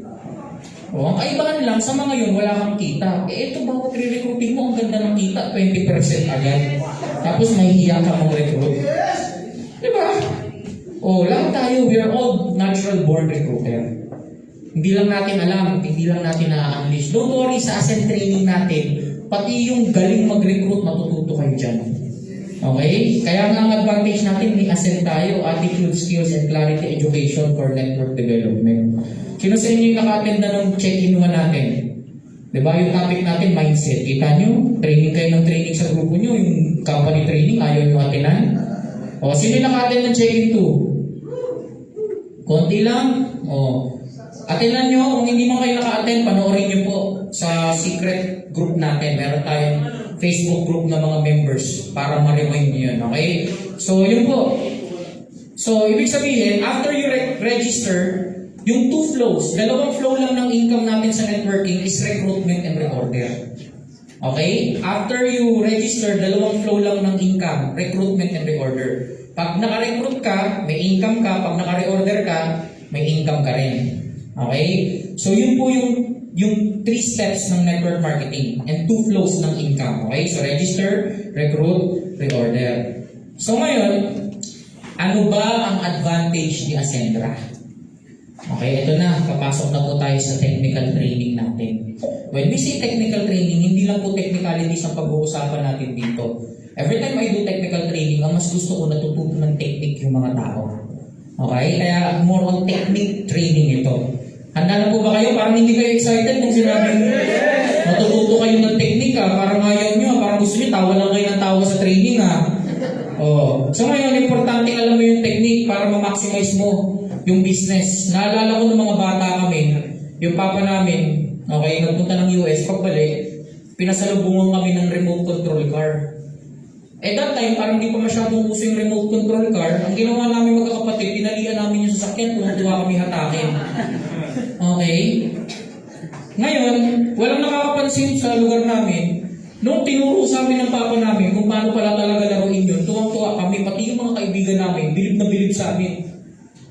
O, ang kaibahan lang, sa mga yun, wala kang kita. Ito, bawat re-recruiting mo, ang ganda ng kita, 20% agad. Tapos mahihiya ka mong recruit. Di ba? O, lahat tayo, we are all natural born recruiter. Hindi lang natin alam, hindi lang natin na-unleash. Don't worry, sa asset training natin, pati yung galing mag-recruit, matututo kayo dyan. Okay? Kaya nga ang advantage natin, may asset tayo, attitude, skills, and clarity education for network development. Sino sa inyo yung naka-attend na ng check-in natin? Diba? Yung topic natin, mindset. Kita nyo? Training kayo ng training sa grupo nyo. Yung company training, ayaw nyo attenan? O, sino yung naka-attend ng check-in 2? Konti lang? O, attenan nyo. Kung hindi mo kayo naka-attend, panoorin nyo po sa secret group natin. Meron tayong Facebook group na mga members para ma-remind nyo yun. Okay? So, yun po. So, ibig sabihin, after you register, yung 2 flows, 2 flow lang ng income natin sa networking is recruitment and reorder. Okay? After you register, 2 flow lang ng income, recruitment and reorder. Pag naka-recruit ka, may income ka. Pag naka-reorder ka, may income ka rin. Okay? So yun po yung 3 steps ng network marketing and 2 flows ng income. Okay? So register, recruit, reorder. So ngayon, ano ba ang advantage ni Ascendra? Okay, ito na. Papasok na po tayo sa technical training natin. When we say technical training, hindi lang po technicalities ang pag-uusapan natin dito. Every time I do technical training, ang mas gusto ko natututo ng technique yung mga tao. Okay? Kaya more on technique training ito. Handa na po ba kayo? Parang hindi kayo excited kung sinabing matututo kayo ng technique Parang ayaw nyo. Parang gusto nyo, tawa lang kayo ng tawa sa training Oh. So ngayon, importante alam mo yung technique para ma-maximize mo yung business. Naalala ko ng mga bata kami, yung papa namin, okay, nagpunta ng US, pagbalik, pinasalubungan kami ng remote control car. That time, parang di pa masyadong uso yung remote control car. Ang ginawa namin magkakapatid, pinalian namin yung sasakyan, tuwa kami hatakin. Okay? Ngayon, walang nakakapansin sa lugar namin. Nung tinuro sa amin ng papa namin kung paano pala talaga laruin yun, tuwang-tuwa kami, pati yung mga kaibigan namin, bilib na bilib sa amin.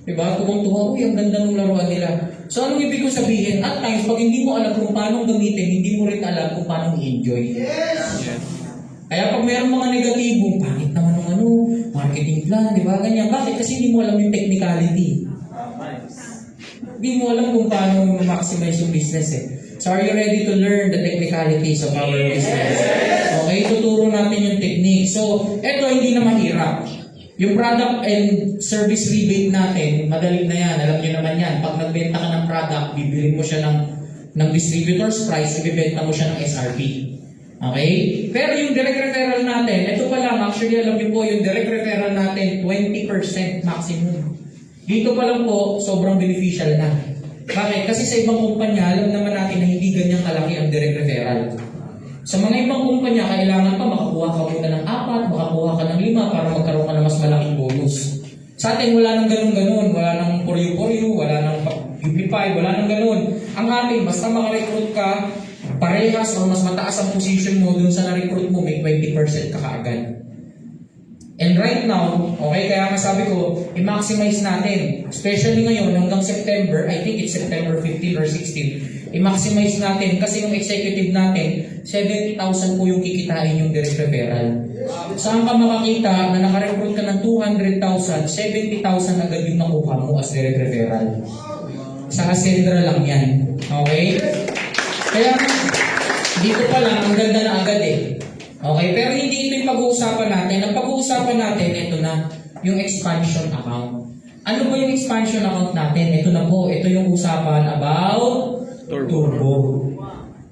Diba? Tuwang-tuwa, ang ganda ng laruan nila. So, anong ibig kong sabihin? At times, pag hindi mo alam kung paano gamitin, hindi mo rin alam kung paano i-enjoy. Kaya pag mayroong mga negatibo, pangit naman ng marketing plan, di ba? Ganyan. Bakit? Kasi hindi mo alam yung technicality. Hindi mo alam kung paano maximize yung business So, are you ready to learn the technicalities of our business? Okay, tuturo Yung product and service rebate natin, madali na yan, alam niyo naman yan. Pag nagbenta ka ng product, bibilin mo siya ng distributor's price, ibibenta mo siya ng SRP. Okay? Pero yung direct referral natin, ito pa lang, actually alam niyo po, yung direct referral natin, 20% maximum. Dito pa lang po, sobrang beneficial na. Bakit? Kasi sa ibang kumpanya, alam naman natin na hindi ganyan kalaki ang direct referral. Sa mga ibang kumpanya, kailangan pa makakuha ka muna ng 4, makakuha ka ng 5 para magkaroon ka ng mas malaking bonus. Sa atin, wala nang ganun-ganun. Wala nang for you, wala nang Uplify, wala nang ganun. Ang atin, basta makarecruit ka, parehas o mas mataas ang position mo dun sa na-recruit mo, may 20% ka kaagad. And right now, okay, kaya nga sabi ko, i-maximize natin. Especially ngayon, hanggang September, I think it's September 15 or 16, i-maximize natin kasi yung executive natin, 70,000 po yung kikitain yung direct referral. Saan ka makakita na nakarecruit ka ng 200,000, 70,000 agad yung nakuha mo as direct referral? Sa Ascendra lang yan. Okay? Kaya, dito pa lang, ang ganda na agad eh. Okay, pero hindi ito yung pag-uusapan natin. Ang pag-uusapan natin, ito na, yung expansion account. Ano ba yung expansion account natin? Ito na po, ito yung usapan about Turbo.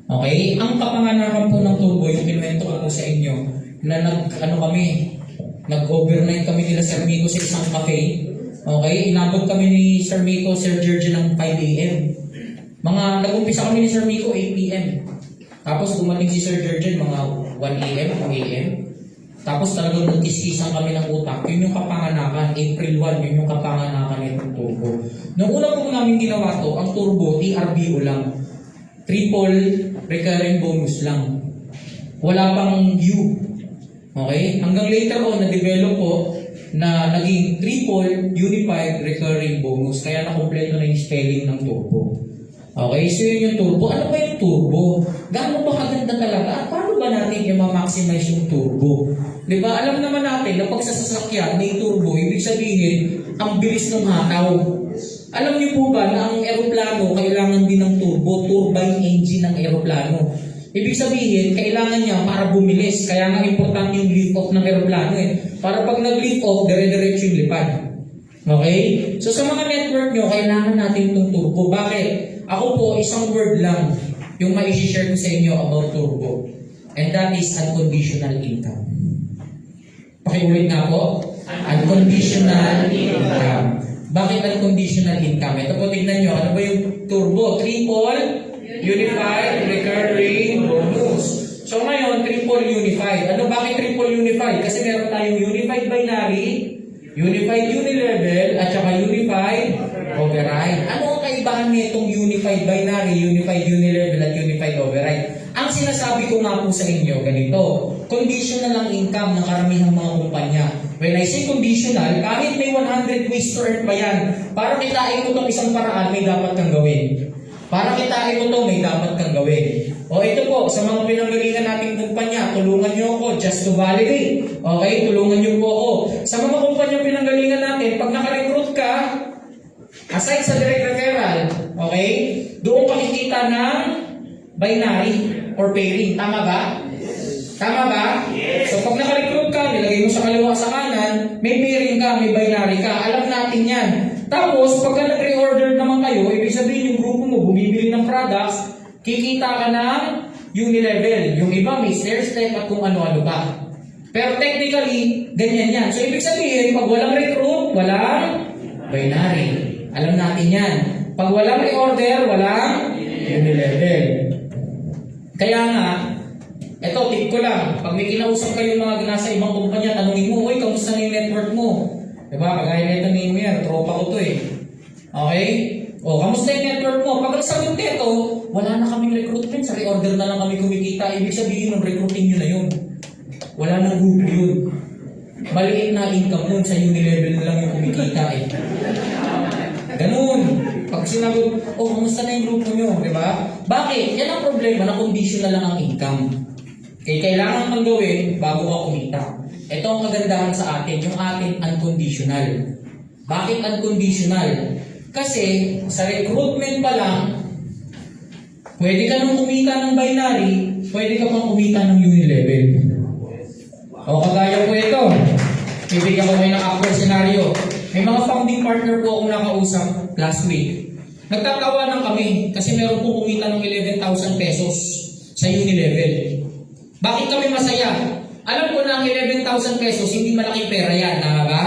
Okay, ang kapanganakan po ng Turbo, yung kinuwento ko po sa inyo, na nag-overnight kami nila Sir Miko sa isang cafe. Okay, inabot kami ni Sir Miko, Sir George ng 5 a.m. Nag-umpisa kami ni Sir Miko 8 p.m. Tapos dumating si Sir George mga 1 a.m. 2 a.m. Tapos talagang nagkiskisan kami ng utak. Yun yung kapanganakan. April 1, yun yung kapanganakan ng Turbo. Noong una po namin ginawa to, ang Turbo, TRBO lang. Triple recurring bonus lang. Wala pang U. Okay? Hanggang later on, na-develop ko na naging triple unified recurring bonus. Kaya nakompleto na yung spelling ng Turbo. Okay, so yun yung Turbo. Ano ba yung Turbo? Gaano ba kaganda talaga? At paano ba natin i-maximize yung Turbo? Diba? Alam naman natin na pag sa sasakyan may Turbo, ibig sabihin, ang bilis ng hataw. Alam niyo po ba na ang eroplano kailangan din ng turbo, turbine engine ng eroplano. Ibig sabihin, kailangan niya para bumilis. Kaya nga importante yung lift off ng eroplano eh. Para pag nag-lift off, dire-diretso yung lipad. Okay? So sa mga network nyo, kailangan natin itong turbo. Bakit? Ako po, isang word lang yung ma-share ko sa inyo about turbo. And that is unconditional income. Pakiulit nga po. Unconditional income. Bakit unconditional income? Ito po, tignan nyo. Ano ba yung turbo? Triple unified recurring bonus. So ngayon, triple unified. Ano, bakit triple unified? Kasi meron tayong unified binary, unified unilevel, at saka unified override. Ano ang kaibahan nitong unified binary, unified unilevel, at unified override? Ang sinasabi ko nga po sa inyo, ganito, conditional ang income ng karamihang mga kumpanya. When I say conditional, kahit may 100 ways to earn pa yan, para kitain mo itong isang paraan, may dapat kang gawin. Para kitain mo ito, may dapat kang gawin. O ito po, sa mga pinanggalingan nating kumpanya, tulungan nyo ako just to validate. Okay, tulungan nyo po ako. Sa mga kumpanya pinanggalingan natin, pag nakarecruit ka, aside sa direct referral, okay, doon pakikita ng binary or pairing. Tama ba? Tama ba? Yes. So pag naka-recruit ka, nilagay mo sa kaliwa sa kanan, may pairing ka, may binary ka. Alam natin yan. Tapos, pagka nag-reorder naman kayo, ibig sabihin yung grupo mo bumibili ng products, kikita ka ng unilevel. Yung iba may stair-step at kung ano-ano pa. Pero technically, ganyan yan. So ibig sabihin, pag walang recruit, walang binary. Alam natin yan. Pag walang reorder, walang unilevel. Kaya nga, eto, tip ko lang. Pag may kinausap kayo mga nasa ibang kumpanya, tanungin mo, uy, kamusta na yung network mo? Diba? Kagaya na ito ni Mir, tropa ko to eh. Okay? O, kamusta yung network mo? Pag nagsagot nito, wala na kaming recruitment. Sa reorder na lang kami kumikita. Ibig sabihin ng recruiting nyo na yun. Wala nang group yun. Maliit na income nun. Sa unilevel na lang yung kumikita eh. Ganun. Pag sinagot, oh, kamusta na yung grupo nyo? Diba? Bakit? Yan ang problema na conditional lang ang income. Kaya kailangan kang gawin bago ka kumita. Ito ang kagandahan sa atin, yung atin unconditional. Bakit unconditional? Kasi sa recruitment pa lang, pwede ka nang kumita ng binary, pwede ka pang kumita ng unilevel. O kagaya po ito. bibigyan ko kayo ng actual scenario. May mga founding partner po akong nakausap last week. Nagtatawanan kami kasi meron po kumita ng 11,000 pesos sa Unilevel. Bakit kami masaya? Alam ko na ang 11,000 pesos, hindi malaking pera yan, tama ba?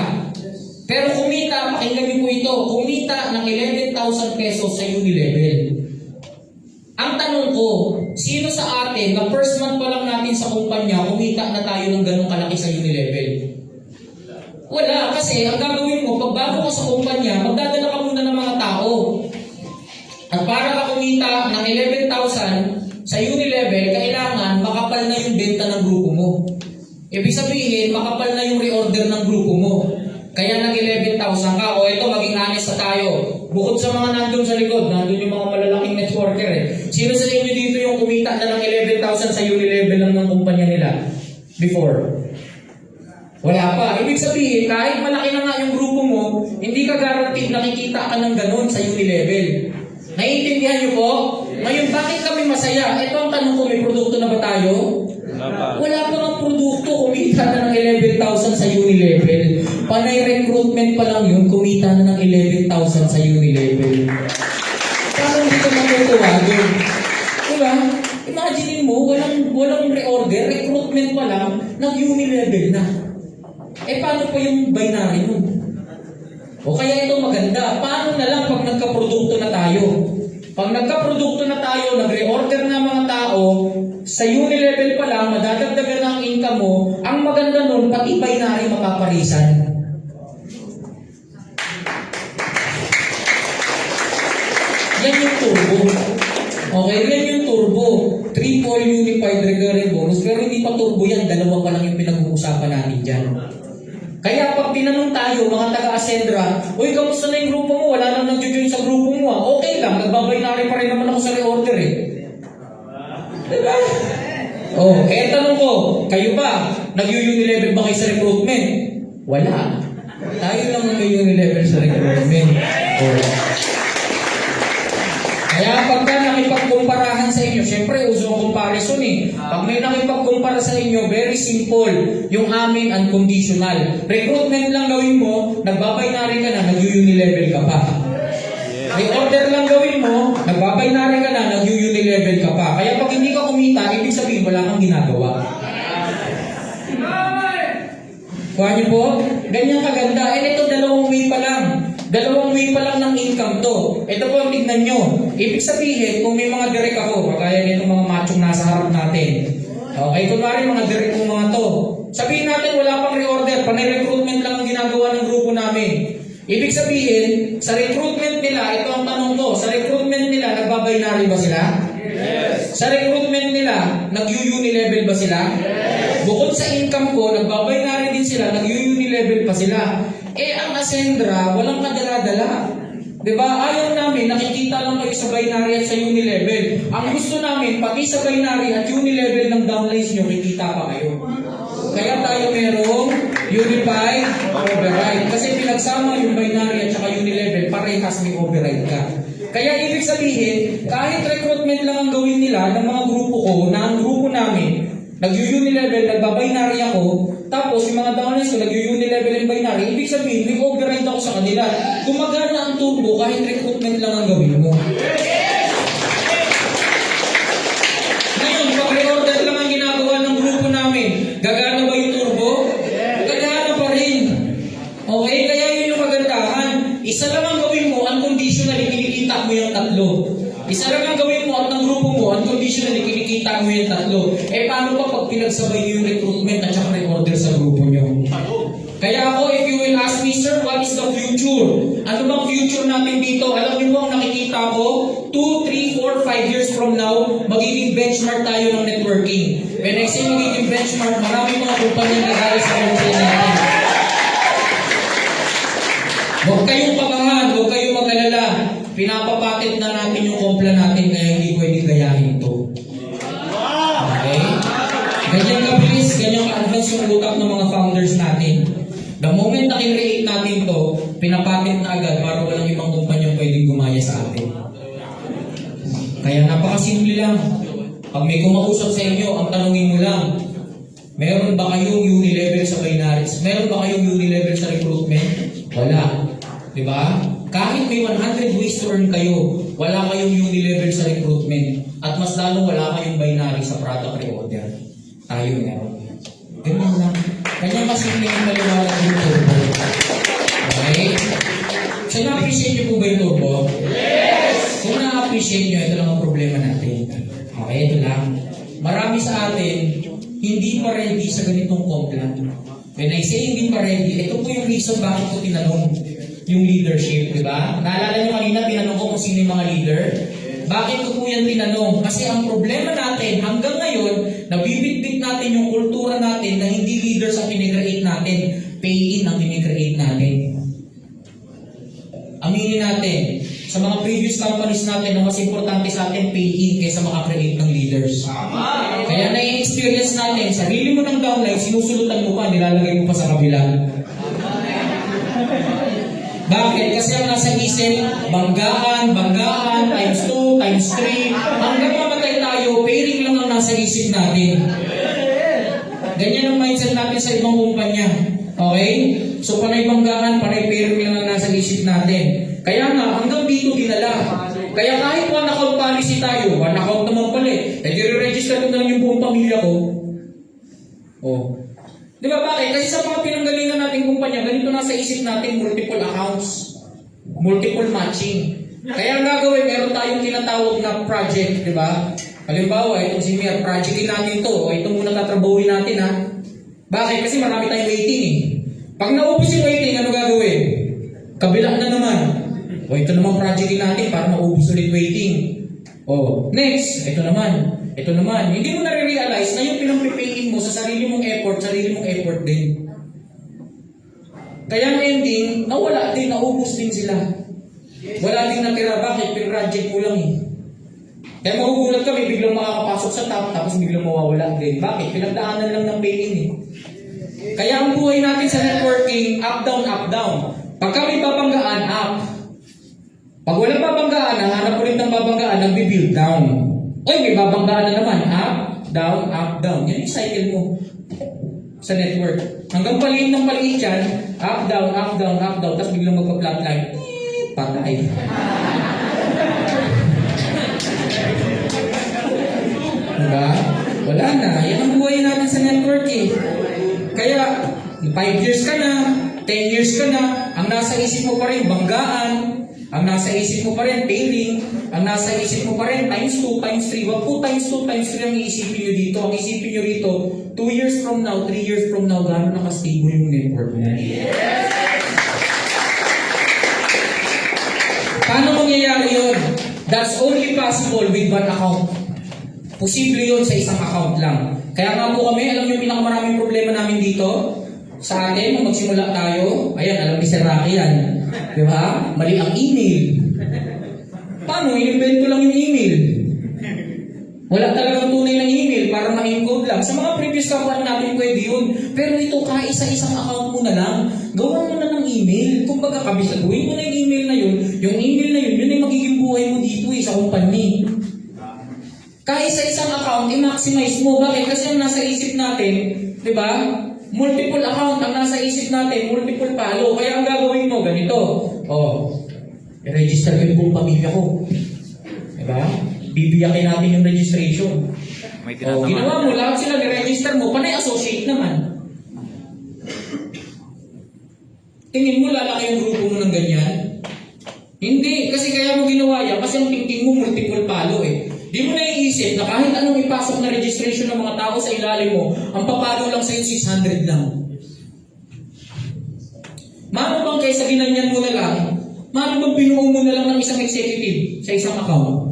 Pero kumita, pakinggan niyo po ito, kumita ng 11,000 pesos sa Unilevel. Ang tanong ko, sino sa atin na first month pa lang natin sa kumpanya, kumita na tayo ng ganong kalaki sa Unilevel? Wala, kasi ang gagawin mo, pag bago ka sa kumpanya, magdadala ka muna ng mga tao. At para ka kumita ng 11,000 sa Unilevel, kailangan makapal na yung benta ng grupo mo. Ibig sabihin, makapal na yung reorder ng grupo mo. Kaya nag 11,000 ka, o ito, maging honest na tayo. Bukod sa mga nandun sa likod, nandun yung mga malalaking networker eh. Sino sa inyo dito yung kumita na ng 11,000 sa Unilevel lang ng kumpanya nila? Before? Wala pa. Ibig sabihin, kahit malaki na nga yung grupo mo, hindi ka guaranteed nakikita ka ng ganun sa Unilevel. Naiintindihan niyo po? Ngayon, bakit kami masaya? Ito ang tanong ko, may produkto na ba tayo? Wala pa ng produkto, kumita na ng 11,000 sa Unilevel. Panay recruitment pa lang yun, kumita na ng 11,000 sa Unilevel. Paano hindi ka matutuwa doon? Diba? Imagine mo, walang reorder, recruitment pa lang, nag-Unilevel na. Paano pa yung binary mo? O kaya ito maganda, paano na lang pag nagka-produkto na tayo? Pag nagka-produkto na tayo, nag-reorder na mga tao, sa Unilevel pa lang, madadagdagan ng income mo, ang maganda nun, pati binary mapaparisan. Yan yung turbo. Okay, yan yung turbo. Triple unified recurring bonus, pero hindi pa turbo yan, dalawa pa lang yung pinag-uusapan natin dyan. Kaya pag tinanong tayo, mga taga-Ascendra, uy, kamusta na yung grupo mo? Wala nang nag-join sa grupo mo ah. Okay lang, nagbabinary pa rin naman ako sa reorder eh. Diba? Oh, kaya tanong ko, kayo ba? Nag-Unilevel ba kayo sa recruitment? Wala. Tayo lang nag-Unilevel sa recruitment. Oh. Kaya pagka nakipagkumparahan sa inyo, syempre uso ang comparison eh. Pag may nakipagkumpara sa inyo, very simple. Yung amin, unconditional. Recruitment lang gawin mo, nagbabinary ka na, nag-Unilevel ka pa. Reorder lang gawin mo, nagbabinary ka na, nag-Unilevel ka pa. Kaya pag hindi ka kumita, ibig sabihin wala kang ginagawa. Kuha niyo po? Ganyan kaganda. Ito dalawang way pa lang. Dalawang way pa lang ng income to. Ito po ang tignan nyo. Ibig sabihin, kung may mga direct ako, kagaya nito mga machong nasa harap natin. Okay, kunwari mga direct kong mga to. Sabihin natin wala pang reorder, panay-recruitment lang ang ginagawa ng grupo namin. Ibig sabihin, sa recruitment nila, ito ang tanong ko, sa recruitment nila, nagbabinary ba sila? Yes. Sa recruitment nila, nag-Unilevel ba sila? Yes. Bukod sa income ko, nagbabinary din sila, nag-Unilevel pa sila. Ang Ascendra, walang kadala-dala. Diba? Ayaw namin, nakikita lang kayo sa binary at sa Unilevel. Ang gusto namin, pati sa binary at Unilevel ng downlines nyo, kikita pa kayo. Kaya tayo merong unified override. Kasi pinagsama yung binary at saka Unilevel, parehas may override ka. Kaya ibig sabihin, kahit recruitment lang ang gawin nila ng mga grupo ko, na ang grupo namin, nag-Unilevel, nagbabinary ako, tapos yung mga downlines ko, nag-Unilevel and binary, ibig sabihin, may override ako sa kanila. Gumagana ang turbo kahit recruitment lang ang gawin mo. Ngayon, pag reorder lang ang ginagawa ng grupo namin, gagana ba yung turbo? Gagana pa rin. Okay, kaya yun yung kagandahan. Isa lang ang gawin mo, unconditionally, kinikita mo yung tatlo. Isa lang ang gawin mo at ng grupo mo, unconditionally, kinikita mo yung tatlo. Paano pa pag pinagsabay nyo yung recruitment at saka reorder sa grupo nyo? Kaya ako, if you will ask me, sir, what is the future? Ano bang future natin dito? Alam niyo po ang nakikita ko, 2, 3, 4, 5 years from now, magiging benchmark tayo ng networking. When I say magiging benchmark, maraming mga kumpanya na gaya sa kumpanya natin. Huwag kayong kabahan, huwag kayong mag-alala. Pinapapatit na natin yung kompla natin kaya hindi pwede gayahin ito. Okay? Ganyan kabilis, ganyan ka-advance yung utak ng mga founders natin. The moment na kinreate natin to, pinapatit na agad para walang ibang kumpanya pwedeng gumaya sa atin. Kaya napakasimple lang. Pag may kumausap sa inyo, ang tanungin mo lang, Meron ba kayong uni-level sa binaries? Meron ba kayong uni-level sa recruitment? Wala. Di ba? Kahit may 100 ways to earn kayo, wala kayong uni-level sa recruitment. At mas lalo wala kayong binary sa product reorder. Tayo meron. Ganyan lang. Ganyan kasi yung maliwanag yung turbo. Okay? So, na-appreciate niyo po ba yung turbo? Yes! Kung na-appreciate niyo, ito lang ang problema natin. Okay, ito lang. Marami sa atin, hindi pa ready sa ganitong complan. When I say hindi pa ready, ito po yung reason bakit ko tinanong yung leadership, di ba? Naalala niyo kanina, tinanong ko kung sino yung mga leader? Bakit ko po yan tinanong? Kasi ang problema natin, hanggang ngayon, nabibitbit natin yung kultura natin na hindi leaders ang kinecreate natin, pay-in ang kinecreate natin. Aminin natin, sa mga previous companies natin, ang mas importante sa atin, pay-in kaysa makakreate ng leaders. Kaya na-experience natin, sarili mo ng downline, sinusulutan mo pa, nilalagay mo pa sa kabila. Bakit? Kasi ang nasa isip, banggaan, times 2, times 3, hanggang mamatay tayo, pairing lang ang nasa isip natin. Ganyan ang mindset natin sa ibang kumpanya. Okay? So, panay banggaan, panay pairing lang ang nasa isip natin. Kaya nga, hanggang dito dinala. Kaya kahit one account policy tayo, one account naman pala eh, i-register ko na lang yung buong pamilya ko. Oh. Di ba bakit? Kasi sa mga pinanggalingan nating kumpanya, ganito nasa isip natin, multiple accounts, multiple matching. Kaya ang gagawin, meron tayong tinatawag na project, di ba? Halimbawa, itong si Mir, projectin natin to, o ito muna tatrabahuin natin ha. Bakit? Kasi marami tayong waiting eh. Pag naubos yung waiting, ano gagawin? Kabila na naman. O ito naman projectin natin para maubos ulit waiting. O, next, ito naman. Ito naman, hindi mo nare-realize na yung pinang-prepayin mo sa sarili mong effort din. Kaya ang ending, nawala din, naubos din sila. Wala din natira, bakit? Pin-project mo lang eh. Kaya magugulat kami, biglang makakapasok sa top, tapos biglang mawawala din. Bakit? Pinagdaanan lang ng pay-in eh. Kaya ang buhay natin sa networking, up, down, up, down. Pagka may babanggaan, up. Pag walang babanggaan, nahanap ulit ng babanggaan, nag-build down. Oy, may babanggaan na naman. Up, down, up, down. Yan yung cycle mo sa network. Hanggang paliin ng paliin yan, up, down, up, down, up, down. Tapos biglang magpa-flatline. Patay. Diba? Wala na. Yan ang buhay natin sa network eh. Kaya, 5 years ka na, 10 years ka na, ang nasa isip mo pa rin, banggaan. Ang nasa isip mo pa rin, pairing. Ang nasa isip mo pa rin, times 2, times 3. Wag po times 2, times 3 ang iisipin nyo dito. Ang isipin nyo rito, 2 years from now, 3 years from now, gano'n nakastable yung network mo. Yes! Paano mangyayari yun? That's only possible with one account. Posible yun sa isang account lang. Kaya nga po kami, alam nyo yung pinakamaraming problema namin dito? Sa atin, nung magsimula tayo, ayan, alam ni Sir Rocky yan. Di ba? Mali ang email. Paano? I-invent ko lang yung email. Wala talagang tunay ng email para ma-encode lang. Sa mga previous company natin pwede yun. Pero ito, kaisa-isang account mo na lang, gawa mo na ng email. Kung baga, kabisaguhin mo na yung email na yun, yung email na yun, yun ay magiging buhay mo dito sa company. Kaisa-isang account, i-maximize mo. Bakit? Kasi ang nasa isip natin, di ba? Multiple account ang nasa isip natin, multiple palo. Kaya ang gagawin mo, ganito. I-register ko yung buong pamilya ko. Diba? Bibiyakin natin yung registration. Ginawa mo, lahat sila ni-register mo, panay associate naman. Tingin mo, lalaki yung grupo mo ng ganyan? Hindi, kasi kaya mo ginawa yan, kasi ang thinking mo, multiple palo eh. Di mo naiisip na kahit anong ipasok na registration ng mga tao sa ilalim mo, ang papalo lang sa'yo 600 lang. Mano bang kaysa ginanyan mo na lang, mano bang binuo mo na lang ng isang executive sa isang account?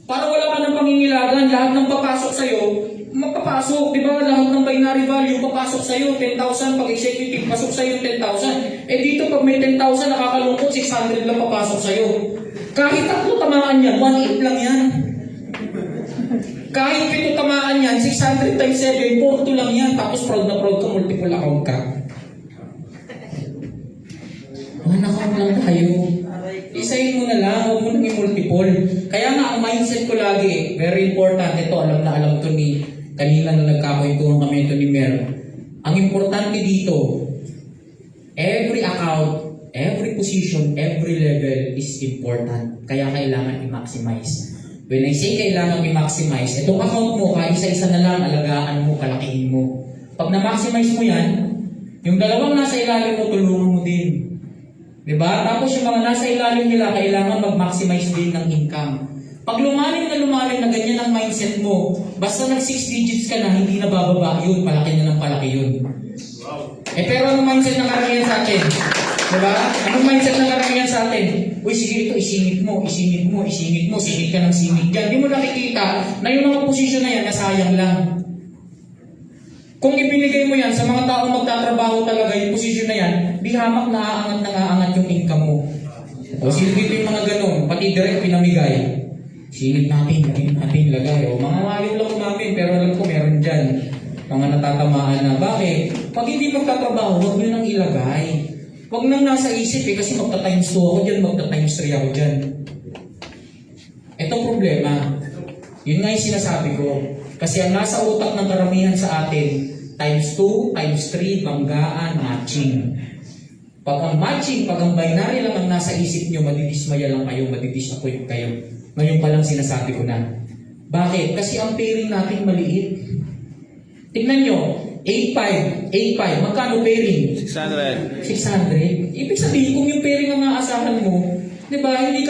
Para wala ka ng pangingilagan, lahat ng papasok sa'yo, magpapasok, di ba? Lahat ng binary value, papasok sa'yo, 10,000, pag executive, pasok sa'yo 10,000. Eh dito, pag may 10,000, nakakalungkot, 600 lang papasok sa'yo. Kahit 3 tamaan yan, 1/8 lang yan. Kahit 7 tamaan yan, 600 times 7, 42 lang yan. Tapos proud na proud ka, multiple account ka. One account lang tayo. Isahin mo na lang, huwag mo nang i-multiple. Kaya nga, ang mindset ko lagi, very important, ito, alam na alam to ni kanina na nagkakwentuhan kami ito ni Mer, ang importante dito, every account, every position, every level is important. Kaya kailangan i-maximize. When I say kailangan i-maximize, itong account mo, isa-isa na lang, alagaan mo, kalakihin mo. Pag na-maximize mo yan, yung dalawang nasa ilalim mo, tulungan mo din. Diba? Tapos yung mga nasa ilalim nila, kailangan mag-maximize din ng income. Pag lumalim na ganyan ang mindset mo, basta nag 6 digits ka na, hindi na bababa yun, palaki na ng palaki yun. Pero anong mindset ng karamihan sa atin? Diba? Anong mindset ng karamihan sa atin? Uy, sige ito, isingit mo, singit ka ng singit dyan. Di mo nakikita na yung mga posisyon na yan, nasayang lang. Kung ibinigay mo yan sa mga taong magtatrabaho talaga, yung posisyon na yan, di hamak naaangat yung income mo. O silbito yung mga ganun, pati direct pinamigay. Singit natin, lagay. O mga waliw lang namin, pero alam ko meron dyan. Mga natatamaan na. Bakit? Pag hindi magtatrabaho, huwag nyo nang ilagay. Huwag nang nasa isip kasi magta-times 2 ako dyan, magta-times 3 ako dyan. Itong problema, yun nga yung sinasabi ko. Kasi ang nasa utak ng karamihan sa atin, times 2, times 3, banggaan, matching. Pag ang matching, pag ang binary lang ang nasa isip nyo, madidismaya lang kayo, madidisappoint kayo. Ngayon pa lang sinasabi ko na. Bakit? Kasi ang pairing natin maliit. Tingnan nyo, 8-5, magkano pairing? 600. 600. Ibig sabihin, kung yung pairing ang aasahan mo, di ba, hindi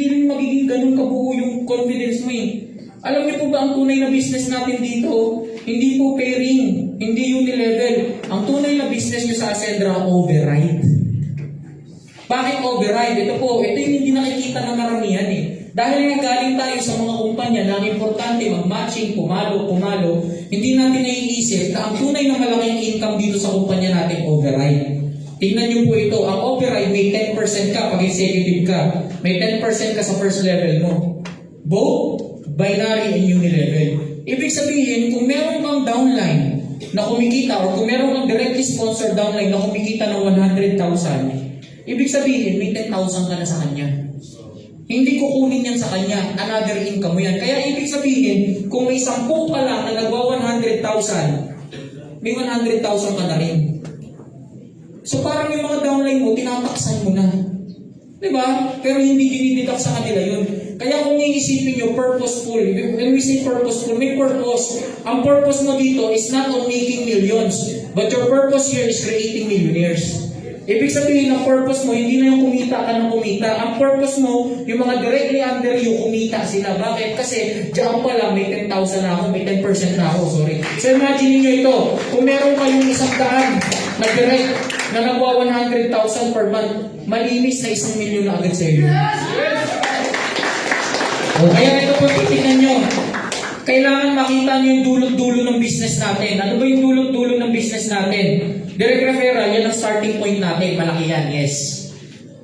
rin magiging ganun kabuo yung confidence mo eh. Alam niyo po ba ang tunay na business natin dito? Hindi po pairing, hindi unilevel. Ang tunay na business nyo sa Ascendra, override. Bakit override? Ito yung hindi nakikita ng karamihan eh. Dahil nga galing tayo sa mga kumpanya na importante mag-matching, pumalo, hindi natin naiisip na ang tunay na malaking income dito sa kumpanya natin, override. Tingnan niyo po ito, ang override may 10% ka pag executive ka, may 10% ka sa first level mo. Both binary and unilevel. Ibig sabihin, kung meron kang downline na kumikita or kung meron kang directly sponsored downline na kumikita ng 100,000, ibig sabihin, may 10,000 ka na sa kanya. Hindi kukunin yan sa kanya, another income mo yan. Kaya ibig sabihin, kung may 10 ka lang na nagwa 100,000, may 100,000 ka na rin. So parang yung mga downline mo, tinataksan mo na. Diba? Pero hindi dinididak sa kanila yun. Kaya kung iisipin nyo, purposeful. When we say purposeful, may purpose. Ang purpose mo dito is not on making millions, but your purpose here is creating millionaires. Ibig sabihin, ang purpose mo, hindi na yung kumita ka ng kumita. Ang purpose mo, yung mga directly under you, kumita sila. Bakit? Kasi diyan pa lang, may 10,000 na ako, may 10% na ako, sorry. So imagine niyo ito, kung meron kayong 100 na direct na nagwa 100,000 per month, malinis na 1 milyon na agad sa iyo. O kaya ito po, titignan nyo. Kailangan makita nyo yung dulot-dulo ng business natin. Ano ba yung dulot-dulo ng business natin? Direct referral, yan ang starting point natin. Malaki yan, yes.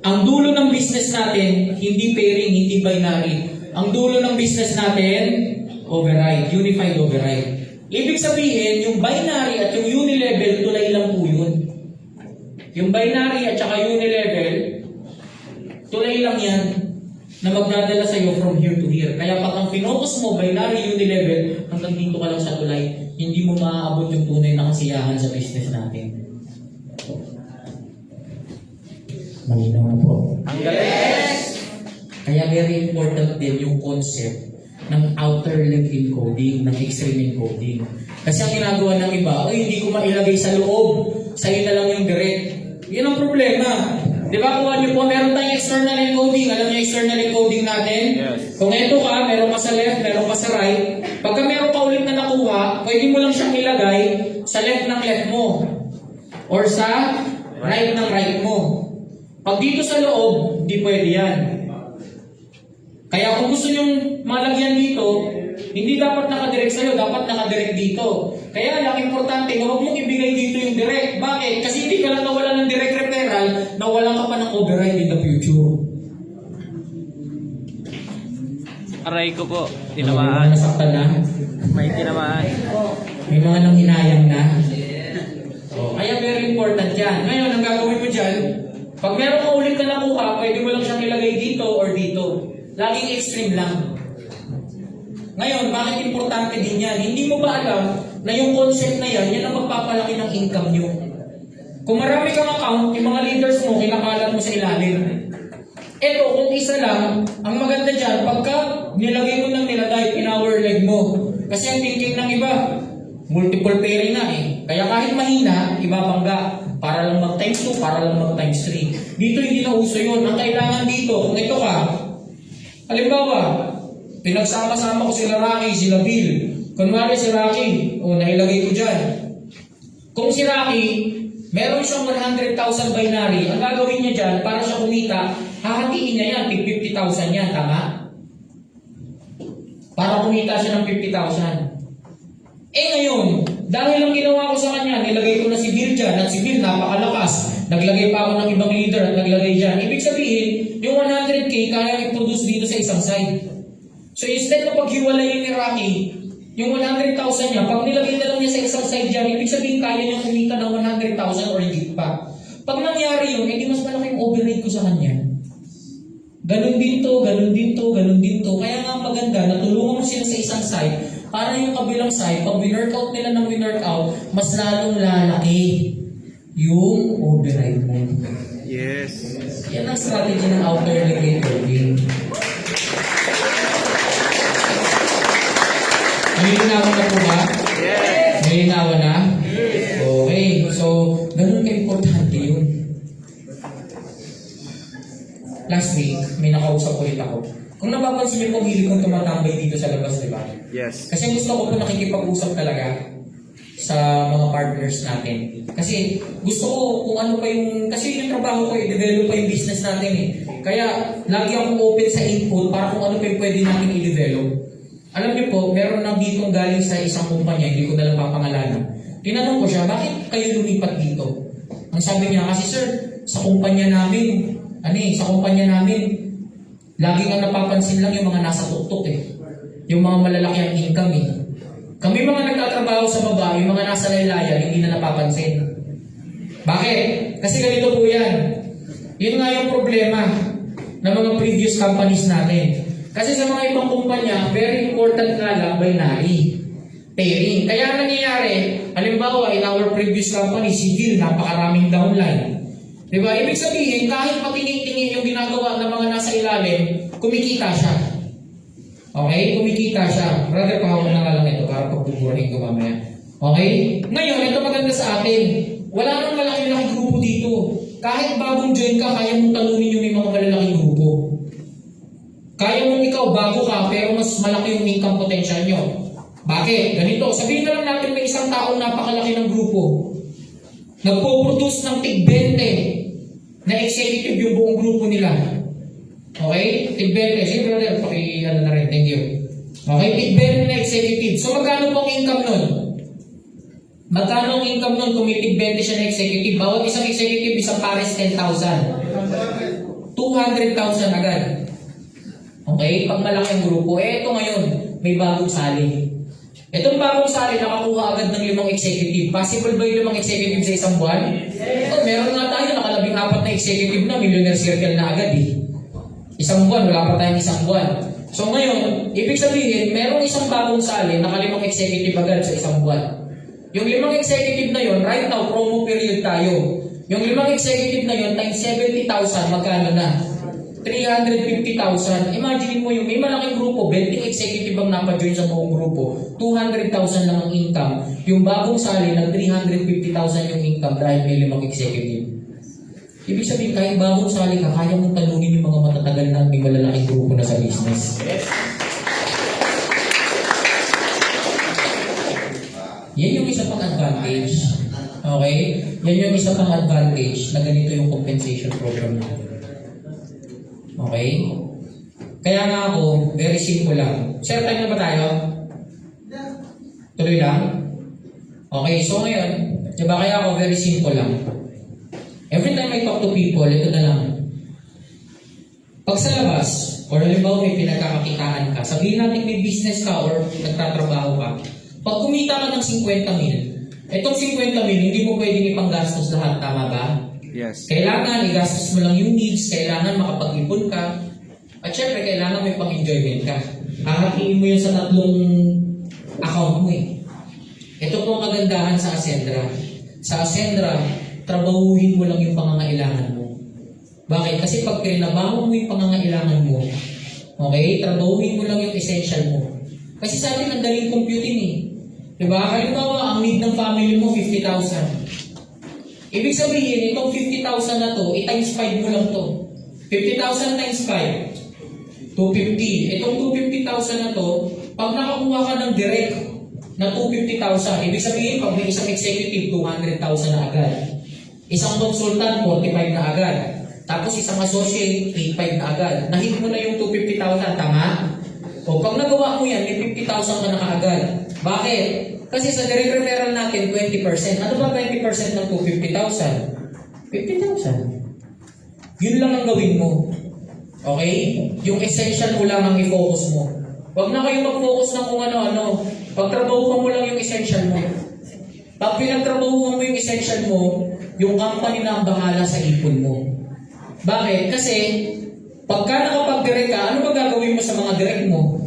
Ang dulo ng business natin, hindi pairing, hindi binary. Ang dulo ng business natin, override, unified override. Ibig sabihin, yung binary at yung unilevel, tulay lang po yun. Yung binary at saka unilevel, tulay lang yan na magdadala sa'yo from here to here. Kaya pag ang finokus mo, binary, unilevel, hanggang dito ka lang sa tulay, hindi mo maaabot yung tunay na kasiyahan sa business natin. Malinaw na po. Ang galing! Kaya very important din yung concept ng outer link encoding, ng extreme encoding. Kasi ang ginagawa ng iba, hindi ko mailagay sa loob, sa'yo na lang yung direct. Yun ang problema. Di ba, kuha niyo po, meron tayong external encoding. Alam niyo external encoding natin? Yes. Kung ito ka, meron ka sa left, meron ka sa right. Pagka meron ka ulit na nakuha, pwede mo lang siyang ilagay sa left ng left mo. Or sa right ng right mo. Pag dito sa loob, hindi pwede yan. Kaya kung gusto nyong malagyan dito, hindi dapat nakadirect sa'yo, dapat nakadirect dito. Kaya lang importante, huwag mong ibigay dito yung direct. Bakit? Kasi hindi ka lang nawala ng direct referral, nawalan ka pa ng override in the future. Aray ko po, May tinamaan. mga nasaktan na. May tinamaan. May mga nang hinayang na. Kaya very important yan. Ngayon, ang gagawin mo dyan, pag meron ka ulit na nakuha, pwede mo lang siyang ilagay dito or dito. Laging extreme lang. Ngayon, bakit importante din yan? Hindi mo ba alam na yung concept na yan ang magpapalaki ng income nyo? Kung marami kang account, yung mga leaders mo, kinakalat mo sa ilalim. Eto, kung isa lang, ang maganda dyan, pagka nilagay mo ng nilagay, in-hour leg mo. Kasi ang thinking ng iba, multiple pairing na eh. Kaya kahit mahina, ibabangga. Para lang mag times 2, para lang mag times 3. Dito hindi na uso yun. Ang kailangan dito, kung ito ka, halimbawa, pinagsama-sama ko sila Rocky, sila Bill. Kunwari si Rocky, nailagay ko dyan. Kung si Rocky, meron siyang 100,000 binary, ang gagawin niya dyan, para siya kumita, hahatiin niya yan, tig 50,000 yan, tama? Para kumita siya ng 50,000. Ngayon, dahil ang ginawa ko sa kanya, nilagay ko na si Bill dyan, at si Bill napakalakas. Naglagay pa ako ng ibang leader at naglagay dyan. Ibig sabihin, yung 100K kaya i-produce dito sa isang side. So instead na paghiwalayin ni Rocky, yung 100,000 niya, pag nilagay na lang niya sa isang side dyan, ibig sabihin kaya niya kumita ng 100,000 or higit pa. Pag nangyari yun, edi mas malaki yung override ko sa kanya. Ganun din to, ganun din to, ganun din to. Kaya nga maganda, natulungan mo sila sa isang side, para yung kabilang side, pag winworkout nila ng winworkout, mas lalong lalaki yung override mo. Yes. Yan ang strategy ng outer leg trading. Nalilinawan na po ba? Yes. Nalilinawan na? Okay. So, ganun ka-importante yun. Last week, may nakausap ulit ako. Kung napapansin niyo po, hilig kong tumatambay dito sa labas, di ba? Yes. Kasi gusto ko po nakikipag-usap talaga sa mga partners natin. Kasi gusto ko kung ano pa yung... Kasi yung trabaho ko, i-develop pa yung business natin eh. Kaya, lagi akong open sa input para kung ano pa yung pwede natin i-develop. Alam niyo po, meron na ditong galing sa isang kumpanya, hindi ko na lang papangalanan. Tinanong ko siya, bakit kayo lumipat dito? Ang sabi niya, kasi sir, sa kumpanya namin, lagi nga napapansin lang yung mga nasa tuktok eh. Yung mga malalaki ang income eh. Kami mga nagtatrabaho sa baba, yung mga nasa laylayan, hindi na napapansin. Bakit? Kasi ganito po yan. Yun nga yung problema ng mga previous companies natin. Kasi sa mga ibang kumpanya, very important nga lang binary pairing. Kaya ang nangyayari, halimbawa in our previous company, si Gil, napakaraming downline. Diba? Ibig sabihin, kahit patingin-tingin yung ginagawa ng mga nasa ilalim, kumikita siya. Okay? Kumikita siya. Brother, pahawak na nga lang ito para pagbuburahin ko mamaya. Okay? Ngayon, ito maganda sa atin. Wala nang malaki-laki grupo dito. Kahit bagong join ka, kaya mong talunin yung may mga malalaking grupo. Kaya mong ikaw, bago ka, pero mas malaki yung income potential nyo. Bakit? Ganito, sabihin na lang natin may isang taong napakalaki ng grupo. Nagpo-produce ng tig 20 na executive yung buong grupo nila. Okay? Tig 20. Sige brother, paki-ano na rin. Thank you. Okay? Tig 20 na executive. So magkano pong income nun? Magkano ang income nun kung may tig 20 siya na executive? Bawat isang executive, isang pares 10,000. 200,000 agad. Okay? Pag malaki ang grupo, ito ngayon, may bagong sali. Itong bagong sali, nakakuha agad ng 5 executive. Possible ba yung 5 executive sa isang buwan? Meron nga tayo, nakalabing-4 na executive na, millionaire circle na agad eh. Isang buwan, wala pa tayong isang buwan. So ngayon, ibig sabihin, merong isang bagong sali, naka-5 executive agad sa isang buwan. Yung 5 executive na yon, right now, promo period tayo. Yung 5 executive na yon, times 70,000, magkano na? 350,000. Imagine mo yung may malaking grupo, 20 executive ang napajoin sa buong grupo, 200,000 lang ang income. Yung bagong sali, ng 350,000 yung income dahil may 5 executive. Ibig sabihin, kahit bagong sali ka, kaya mong talunin yung mga matatagal na may malalaking grupo na sa business. Yan yung isa pang advantage. Okay? Yan yung isa pang advantage na ganito yung compensation program natin. Okay? Kaya nga ako, very simple lang. Share time na ba tayo? Tuloy lang? Okay, so ngayon, diba kaya ako, very simple lang. Every time I talk to people, ito na lang. Pag sa labas, or halimbawa may pinagkakakitaan ka, sabihin natin may business ka or nagtatrabaho ka, pag kumita ka ng 50,000, itong 50,000, hindi mo pwedeng ipanggastos lahat, tama ba? Yes. Kailangan igastos mo lang yung needs, kailangan makapag-ipon ka, at syempre kailangan may pang-enjoyment ka. hahatiin mo yan sa tatlong account mo eh. Ito po ang kagandahan sa Ascendra. Sa Ascendra, trabahuhin mo lang yung pangangailangan mo. Bakit? Kasi pag trinabaho mo yung pangangailangan mo, okay, trabahuhin mo lang yung essential mo. Kasi sa atin, ang daling computing eh. Diba? Halimbawa, ang need ng family mo, 50,000. Ibig sabihin, itong 50,000 na to, i-times 5 mo lang to. 50,000 times 5, 250. Itong 250,000 na to, pag nakakuha ka ng direct na 250,000, ibig sabihin, pag may isang executive, 200,000 na agad. Isang consultant, 45 na agad. Tapos isang associate, 85 na agad. Nahit mo na yung 250,000, tama? O pag nagawa mo yan, may 50,000 ka na kaagad. Bakit? Kasi sa direct referral natin, 20%. Ano ba 20% ng 250,000? 50,000. Yun lang ang gawin mo. Okay? Yung essential mo lang ang i-focus mo. Huwag na kayo mag-focus ng kung ano-ano. Pagtrabahuhan mo lang yung essential mo. Pag pinagtrabahuhan mo yung essential mo, yung company na ang bahala sa ipon mo. Bakit? Kasi, pagka nakapag-direct ka, ano ba gagawin mo sa mga direct mo?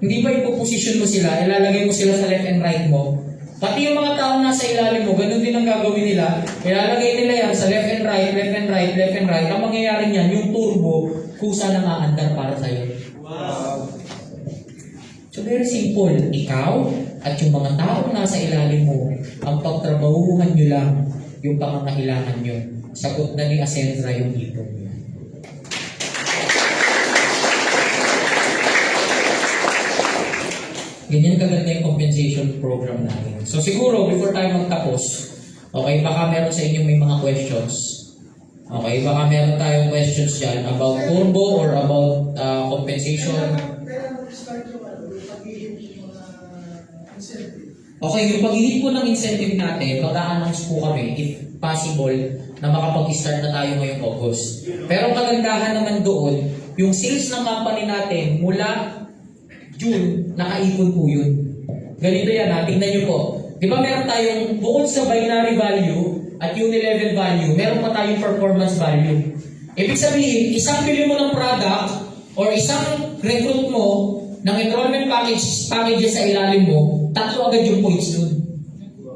Hindi ba ipoposition mo sila, ilalagay mo sila sa left and right mo? Pati yung mga taong nasa ilalim mo, ganun din ang gagawin nila. Ilalagay nila yan sa left and right, left and right, left and right. Ang mangyayari niyan, yung turbo, kusa na aandar para sa'yo. Wow! So very simple. Ikaw at yung mga taong nasa ilalim mo, ang pagtrabahuhan nyo lang yung pangangailangan nyo. Sagot na ni Ascendra yung ipon nyo. Ganyan kaganda yung compensation program natin. So siguro, before tayo magtapos, okay, baka meron sa inyo may mga questions. Okay, baka meron tayong questions dyan about turbo or about compensation. Okay, yung pag-hit po ng incentive natin, mag-a-announce po kami, if possible, na makapag-start na tayo ngayong August. Pero ang kagandahan naman doon, yung sales ng company natin mula June, nakaipon po yun. Ganito yan ha, tingnan nyo po. Di ba meron tayong, bukod sa binary value at unilevel value, meron pa tayong performance value. Ibig sabihin, isang bili mo ng product or isang recruit mo ng enrollment packages sa ilalim mo, tatlo agad yung points dun.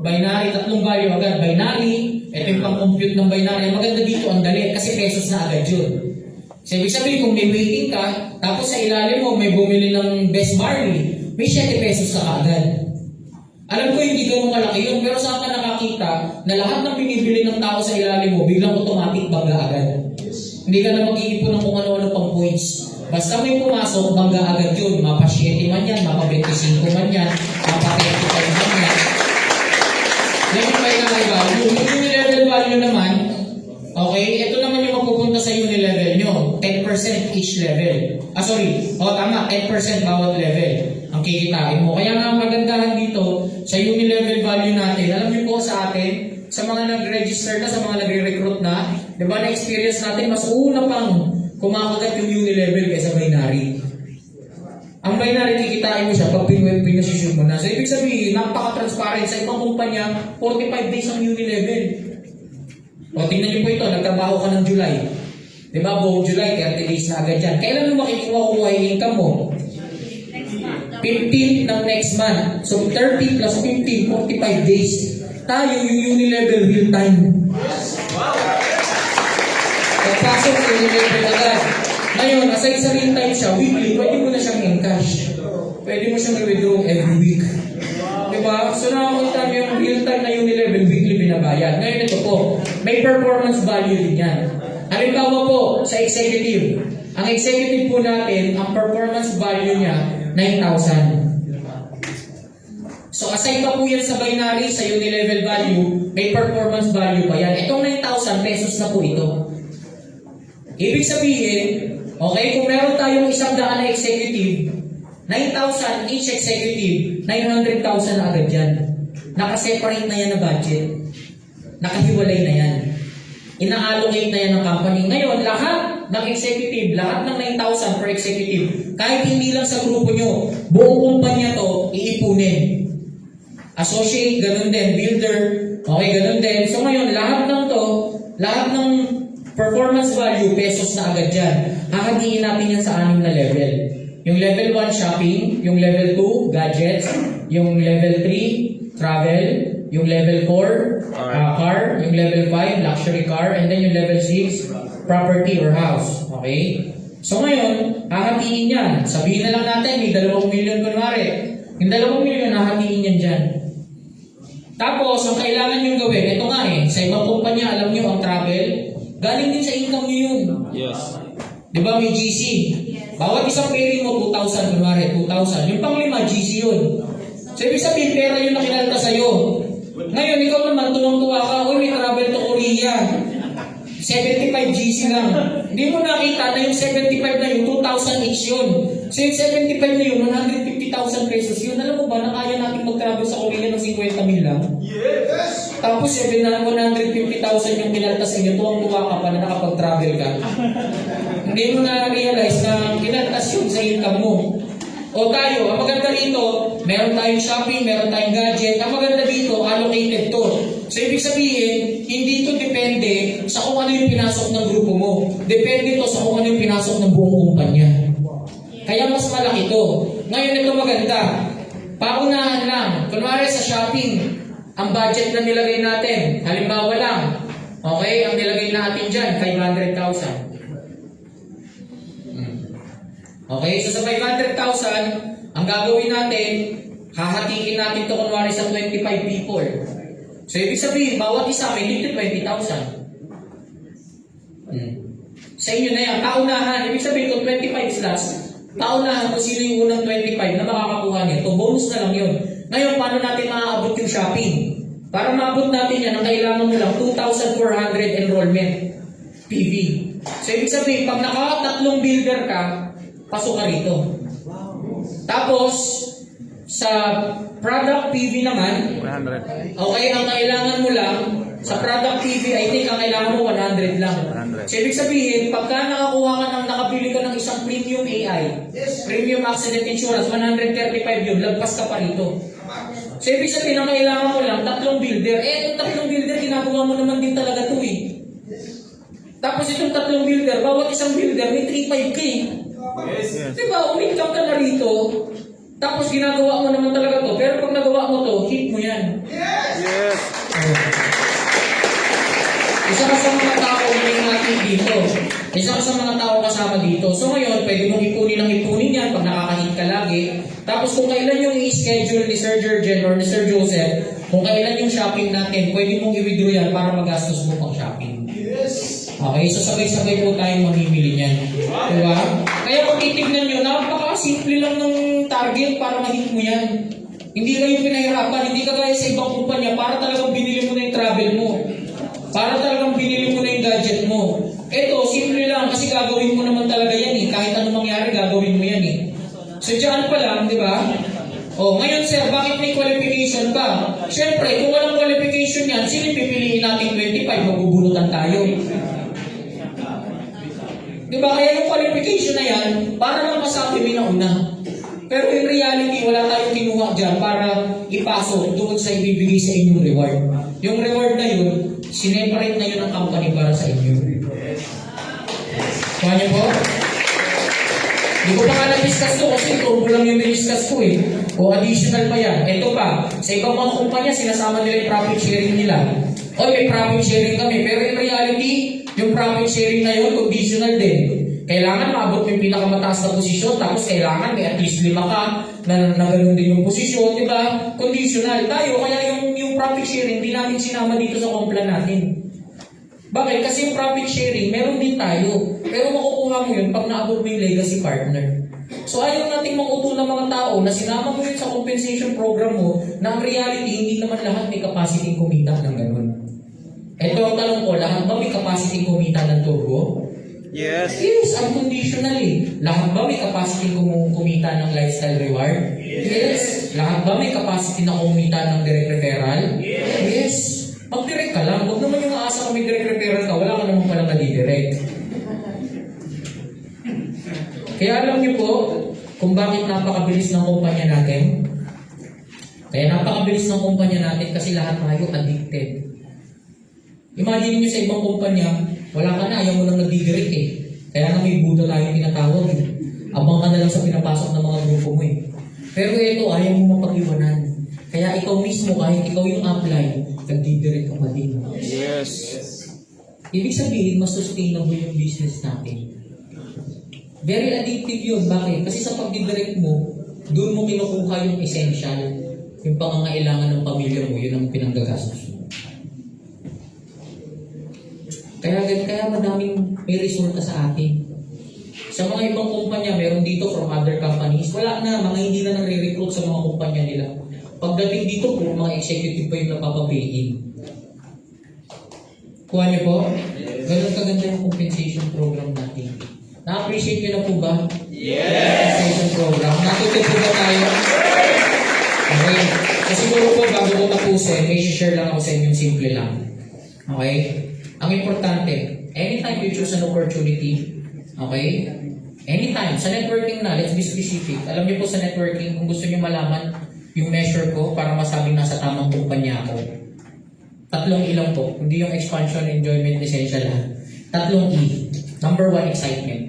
Binary, tatlong value agad. Binary, ito yung pang-compute ng binary. Maganda dito, ang dali, kasi pesos na agad yun. So, ibig sabihin, kung may waiting ka, tapos sa ilalim mo, may bumili ng best barley, may 7 pesos ka kaagad. Alam ko, hindi ganun kalaki yun, pero saan ka nakakita na lahat ng binibili ng tao sa ilalim mo, biglang automatic bangga agad. Hindi ka na mag-iipon ng kung ano-ano pang points. Basta may pumasok, bangga agad yun. Mapa 7 man yan, mapa 25 man yan, mapa 35 man yan. Yan yung binary value. Yung unilevel value naman, okay, ito naman yung magpupunta sa unilevel nyo. 10% each level. Tama, 10% bawat level ang kikitain mo. Kaya nga ang magandahan dito sa unilevel value natin, alam niyo po sa atin, sa mga nag-register na, sa mga nagre-recruit na, di ba na-experience natin, mas una pang kumakagat yung unilevel kaysa binary. Ang binary, kikitain mo siya pag pinasisyon mo na. So, ibig sabihin, napaka-transparent sa ibang kumpanya, 45 days ang unilevel. O, tingnan niyo po ito, nagtrabaho ka ng July. Diba, buong July, 30 days na agad yan. Kailan mo makikinuha yung income mo? 15 ng next month. So, 30 plus 15, 45 days. Tayo yung unilevel real time. Pagpasok sa unilevel agad. Ngayon, aside sa real time siya, weekly, pwede mo na siyang encash. Pwede mo siyang i-withdraw every week. Diba? So, nakakita niyo yung real time na unilevel, weekly binabayad. Ngayon, ito po, may performance value din yan. Halimbawa po, sa executive. Ang executive po natin, ang performance value niya, 9,000. So, aside pa po yan sa binary, sa unilevel value, may performance value pa yan. Itong 9,000 pesos na po ito. Ibig sabihin, okay, kung meron tayong 100 na executive, 9,000 each executive, 900,000 na agad yan. Nakaseparate na yan na budget. Nakahiwalay na yan. Ina-allocate na yan ng company. Ngayon, lahat ng executive, lahat ng 9,000 per executive, kahit hindi lang sa grupo nyo, buong kumpanya to, iipunin. Associate, ganun din. Builder, okay, ganun din. So ngayon, lahat ng performance value, pesos na agad dyan. Hahagiin natin yan sa 6 na level. Yung level 1, shopping. Yung level 2, gadgets. Yung level 3, travel. Yung level 4, car. Yung level 5, luxury car. And then yung level 6, property or house. Okay? So ngayon, hahatiin yan. Sabihin na lang natin, may 2 million kunwari. Yung 2 million, hahatiin yan dyan. Tapos, ang kailangan nyo gawin, ito nga sa ibang kumpanya, alam nyo, ang travel, galing din sa income nyo yun. Yes. Di ba may GC? Bawat isang pairing mo, 2,000, kunwari, 2,000. Yung pang-5, GC yun. So, ibig sabihin, pera yun na kinalta sa'yo. Ngayon, ikaw naman, tuwang-tuwa ka, uy, may travel to Korea. 75 GC lang. Hindi mo nakita na yung 75 na yung 2,000 each yun. So yung 75 na yun, 150,000 pesos yun. Alam mo ba na kaya natin mag-travel sa Korea ng 50 mil lang? Yes! Tapos 150,000 yung kinaltas sa inyo, tuwang-tuwa ka pa na nakapag-travel ka. Hindi mo na-realize na kinaltas yun sa income mo. O tayo, ang maganda dito, meron tayong shopping, meron tayong gadget. Ang maganda dito, allocated to. So, ibig sabihin, hindi ito depende sa kung ano yung pinasok ng grupo mo. Depende ito sa kung ano yung pinasok ng buong kumpanya. Kaya mas malaki ito. Ngayon ito maganda. Paunahan lang. Kunwari sa shopping, ang budget na nilagay natin, halimbawa lang, okay, ang nilagay natin dyan, 500,000. Okay, so sa 500,000, ang gagawin natin, hahatiin natin ito kunwari sa 25 people. So, ibig sabihin, bawat isa may dito 20,000. Sa inyo na yan, paunahan. Ibig sabihin, kung 25 slots, paunahan kung sino yung unang 25 na makakakuha nito. Bonus na lang yun. Ngayon, paano natin maaabot yung shopping? Para maabot natin yan, ang kailangan mo lang, 2,400 enrollment PV. So, ibig sabihin, pag naka-3 builder ka, pasok ka rito. Tapos, sa product PV naman, 100. okay, ang kailangan mo lang, sa product PV, I think ang kailangan mo 100 lang. 100. So, ibig sabihin, pagka nakakuha ka ng nakabili ka ng isang premium AI, premium accident insurance, 135 yun, lagpas ka pa rito. So, ibig sabihin, ang kailangan mo lang, 3 builder. Itong 3 builder, ginagawa mo naman din talaga ito Tapos itong 3 builder, bawat isang builder may 3,500. Yes. Diba, umikam ka na rito, tapos ginagawa mo naman talaga to, pero pag nagawa mo to, hit mo yan. Yes. Isa ka sa mga tao natin dito. Isa ka sa mga tao kasama dito. So ngayon, pwede mong ipunin yan pag nakakahit ka lagi. Tapos kung kailan yung i-schedule ni Sir Jurgen or ni Sir Joseph, kung kailan yung shopping natin, pwede mong i-withdraw yan para magastos mo pang shopping. Okay, so sabay-sabay po tayong mamimili niyan. Diba? Kaya kung titignan nyo, napaka-simple lang ng target para ma-hit mo yan. Hindi kayo pinahirapan, hindi kagaya sa ibang kumpanya para talagang binili mo na yung travel mo. Para talagang binili mo na yung gadget mo. Ito, simple lang kasi gagawin mo naman talaga yan Kahit anong mangyari, gagawin mo yan So dyan pa lang, di ba? Oh, ngayon sir, bakit may qualification pa? Siyempre, kung walang qualification yan, sino pipiliin natin 25? Magubunutan tayo. Diba? Kaya yung qualification na yan, para lang masabi may nauna. Pero in reality, wala tayong kinuha dyan para ipasok doon sa ibibigay sa inyong reward. Yung reward na yun, sineparate na yun ang company para sa inyo. Kaya niyo po? Hindi ko pa nga na-discuss to kasi turbo lang yung na-discuss ko O additional pa yan. Ito pa, sa ibang mga kumpanya, sinasama nila yung profit sharing nila. O may profit sharing kami, pero in reality, yung profit sharing na yun, conditional din. Kailangan maabot yung pinakamataas na posisyon, tapos kailangan may at least 5 ka na ganun din yung posisyon, di ba? Conditional. Tayo, kaya yung profit sharing, hindi natin sinama dito sa komplan natin. Bakit? Kasi yung profit sharing, meron din tayo. Pero makukuha mo yun pag naabot mo yung legacy partner. So ayaw nating manguto ng mga tao na sinama mo yun sa compensation program mo na ang reality, hindi naman lahat may capacity kumita ng ganun. Ito ang tanong ko, lahat ba may capacity kumita ng turbo? Yes. Yes, unconditionally. Lahat ba may capacity kumita ng lifestyle reward? Yes. Lahat ba may capacity na kumita ng direct referral? Yes. Mag-direct ka lang. Huwag naman yung aasa kung may direct referral ka, wala ka naman palang nadidirect. Kaya alam niyo po, kung bakit napakabilis ng kumpanya natin? Kaya napakabilis ng kumpanya natin kasi lahat tayo addicted. Imagine niyo sa ibang kumpanya, wala ka na, ayaw mo nang nagdidirect Kaya na may Buddha tayo tinatawag Abang ka na lang sa pinapasok ng mga grupo mo eh. Pero ito, ayaw mo mapag-iwanan. Kaya ikaw mismo, kahit ikaw yung apply, nagdidirect ka pa din. Yes. Ibig sabihin, mas sustainable yung business natin. Very addictive yun. Bakit? Kasi sa pagdidirect mo, doon mo kinukuha yung essential, yung pangangailangan ng pamilya mo, yun ang pinanggagastos mo. Kaya madaming may resulta sa atin. Sa mga ibang kumpanya, meron dito from other companies, wala na, mga hindi na nang-re-recruit sa mga kumpanya nila. Pagdating dito po, mga executive pa yung napapapayin. Kuha niyo po? Ganun kaganda yung compensation program natin. Na-appreciate niyo na po ba? Yes! Compensation program. Natutunan po ba tayo? Okay. So siguro po, bago ko tapusin, may share lang ako sa inyo, simple lang. Okay? Ang importante, anytime you choose an opportunity, okay? Anytime, sa networking na, let's be specific. Alam niyo po sa networking, kung gusto niyo malaman yung measure ko para masabing nasa tamang kumpanya ako. 3 E lang po. Hindi yung expansion, enjoyment, essential ha. 3 E. Number 1, excitement.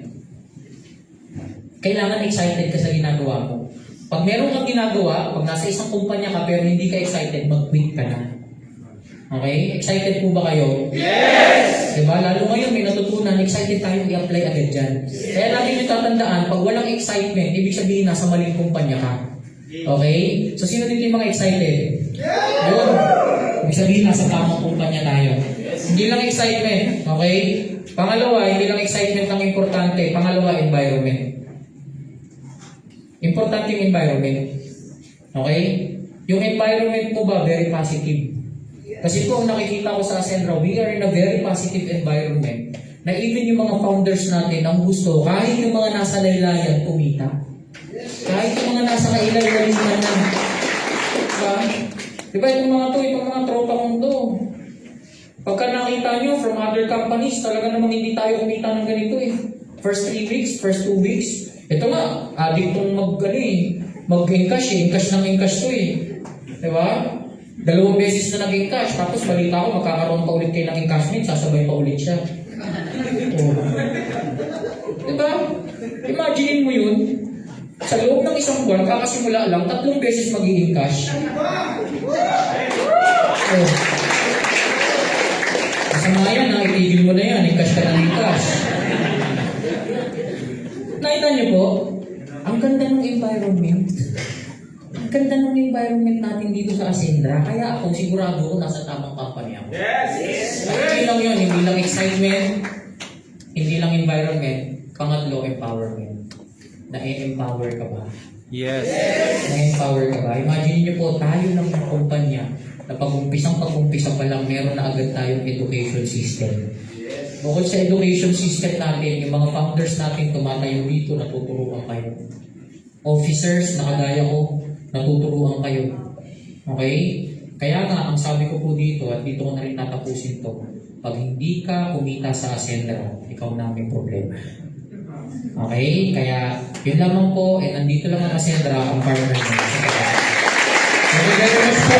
Kailangan excited ka sa ginagawa mo. Pag meron kang ginagawa, pag nasa isang kumpanya ka pero hindi ka excited, mag-quit ka na. Okay? Excited po ba kayo? Yes! Diba? Lalo ngayon may natutunan, excited tayo i-apply agad dyan. Kaya natin yung tatandaan, pag walang excitement, ibig sabihin nasa maling kumpanya ka. Okay? So sino dito yung mga excited? Yun. Ibig sabihin nasa tamang kumpanya tayo. Hindi lang excitement. Okay? Pangalawa, hindi lang excitement ang importante. Pangalawa, environment. Importante yung environment. Okay? Yung environment mo ba, very positive. Kasi po, ang nakikita ko sa Ascendra, we are in a very positive environment na even yung mga founders natin ang gusto, kahit yung mga nasa laylayan, kumita. Kahit yung mga nasa kailan-laliman na. Diba? Diba itong mga tropa kong to. Pagka nakita nyo from other companies, talaga namang hindi tayo kumita ng ganito eh. First 3 weeks, first 2 weeks. Ito nga, adik tong mag-encash eh. Encash ng encash to eh. Diba? 2 beses na nag-encash. Tapos balita ko, magkakaroon pa ulit kayo ng encashment, sasabay pa ulit siya. Oh. Diba? Imagine mo yun. Sa loob ng isang buwan, kakasimula lang, 3 beses mag-i-encash. Oh. Masama yan ha, itigil mo na yan, encash ka ng encash. Nakita niyo po, ang ganda ng environment. Ang ganda ng environment natin dito sa Ascendra. Kaya ako, sigurado ko nasa tamang company ako. Yes! Hindi lang yun, hindi lang excitement, hindi lang environment. Pangatlo, empowerment. Na-empower ka ba? Yes. Na-empower ka ba? Imagine niyo po, tayo lang ng kumpanya na pag-umpisa pa lang, meron na agad tayong education system. Bukod sa education system natin, yung mga founders natin tumatayo dito, natuturuan kayo. Officers, nakagaya ko, natuturuan kayo. Okay? Kaya nga, ang sabi ko po dito, at dito ko na rin tatapusin to, pag hindi ka kumita sa Ascendra, ikaw na may problema. Okay? Kaya, yun lamang po, nandito lang ang Ascendra, ang partner mo. Thank you very much po.